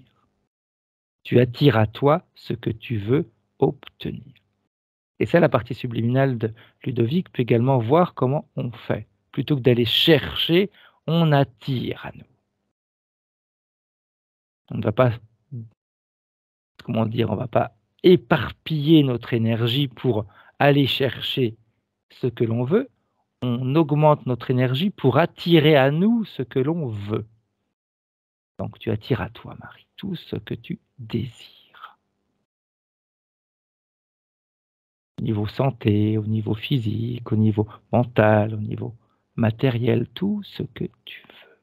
Tu attires à toi ce que tu veux obtenir. Et ça, la partie subliminale de Ludovic peut également voir comment on fait. Plutôt que d'aller chercher, on attire à nous. On ne va pas, on va pas éparpiller notre énergie pour aller chercher ce que l'on veut. On augmente notre énergie pour attirer à nous ce que l'on veut. Donc tu attires à toi, Marie, tout ce que tu désires. Au niveau santé, au niveau physique, au niveau mental, au niveau matériel, tout ce que tu veux.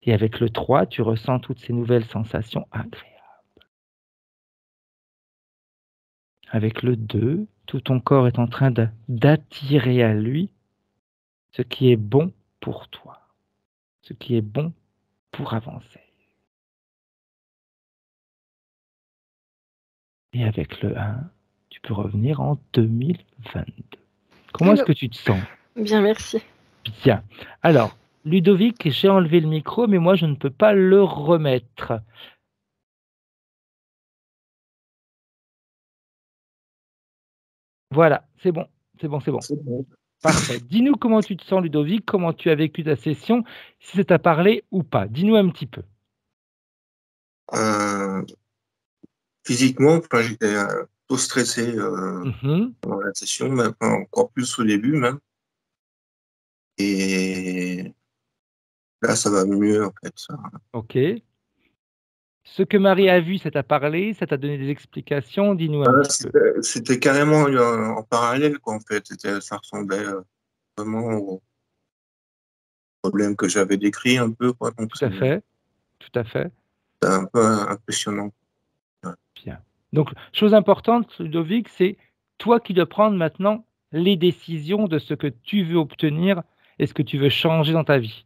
Et avec le 3, tu ressens toutes ces nouvelles sensations agréables. Avec le 2, tout ton corps est en train d'attirer à lui ce qui est bon pour toi, ce qui est bon pour avancer. Et avec le 1, tu peux revenir en 2022. Comment est-ce que tu te sens? Bien, merci. Bien. Alors, Ludovic, j'ai enlevé le micro, mais moi, je ne peux pas le remettre. Voilà, c'est bon. Parfait. Dis-nous comment tu te sens, Ludovic, comment tu as vécu ta session, si ça t'a parlé ou pas. Dis-nous un petit peu. Physiquement, j'étais trop stressé pendant la session, même, encore plus au début même. Et là, ça va mieux en fait. Ça. Ok. Ce que Marie a vu, ça t'a parlé, ça t'a donné des explications, dis-nous un petit peu. C'était carrément en parallèle, quoi, en fait. Ça ressemblait vraiment au problème que j'avais décrit un peu, quoi. Donc, Tout à fait. C'est un peu impressionnant. Ouais. Bien. Donc, chose importante, Ludovic, c'est toi qui dois prendre maintenant les décisions de ce que tu veux obtenir et ce que tu veux changer dans ta vie.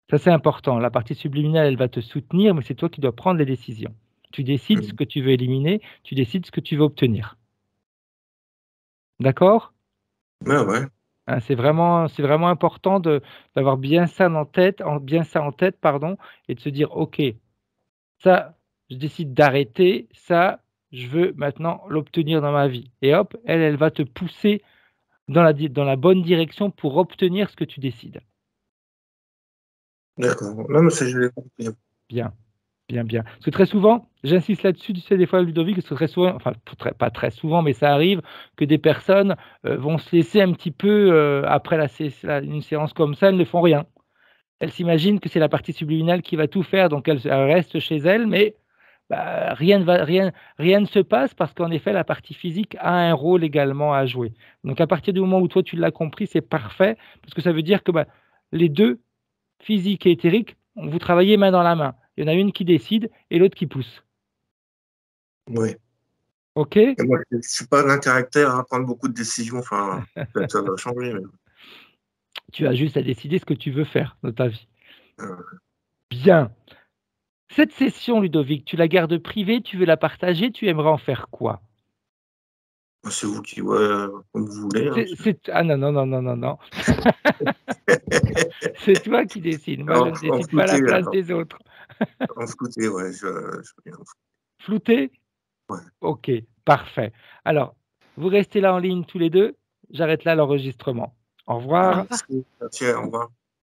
Ça, c'est important. La partie subliminale, elle va te soutenir, mais c'est toi qui dois prendre les décisions. Tu décides ce que tu veux éliminer, tu décides ce que tu veux obtenir. D'accord? Ouais. Hein, c'est vraiment important d'avoir bien ça en tête, et de se dire, OK, ça, je décide d'arrêter, ça, je veux maintenant l'obtenir dans ma vie. Et hop, elle va te pousser dans la bonne direction pour obtenir ce que tu décides. D'accord. Non, mais je l'ai compris. Bien. Parce que très souvent, J'insiste là-dessus, tu sais, des fois, Ludovic, parce que très souvent, enfin, pas très souvent, mais ça arrive que des personnes vont se laisser un petit peu, après une séance comme ça, elles ne font rien. Elles s'imaginent que c'est la partie subliminale qui va tout faire, donc elles restent chez elles, mais bah, rien ne se passe parce qu'en effet, la partie physique a un rôle également à jouer. Donc à partir du moment où toi, tu l'as compris, c'est parfait, parce que ça veut dire que, bah, les 2, physique et éthérique, vous travaillez main dans la main. Il y en a une qui décide et l'autre qui pousse. Oui. OK? Et moi, je suis pas d'un caractère à prendre beaucoup de décisions, enfin, peut-être ça va changer, mais Tu as juste à décider ce que tu veux faire de ta vie. heu, Bien. Cette session, Ludovic, tu la gardes privée, tu veux la partager, tu aimerais en faire quoi? bah, c'est vous qui ouais, comme vous voulez, hein, Ah non, non, non, non, non, non. C'est toi qui décides. Moi, je ne en décide pas à la flouté place alors, des autres. en flouté, ouais, je veux bien en Flouté? ouais. OK, parfait. Alors, vous restez là en ligne tous les 2. J'arrête là l'enregistrement. Au Au revoir. revoir. Merci, au revoir.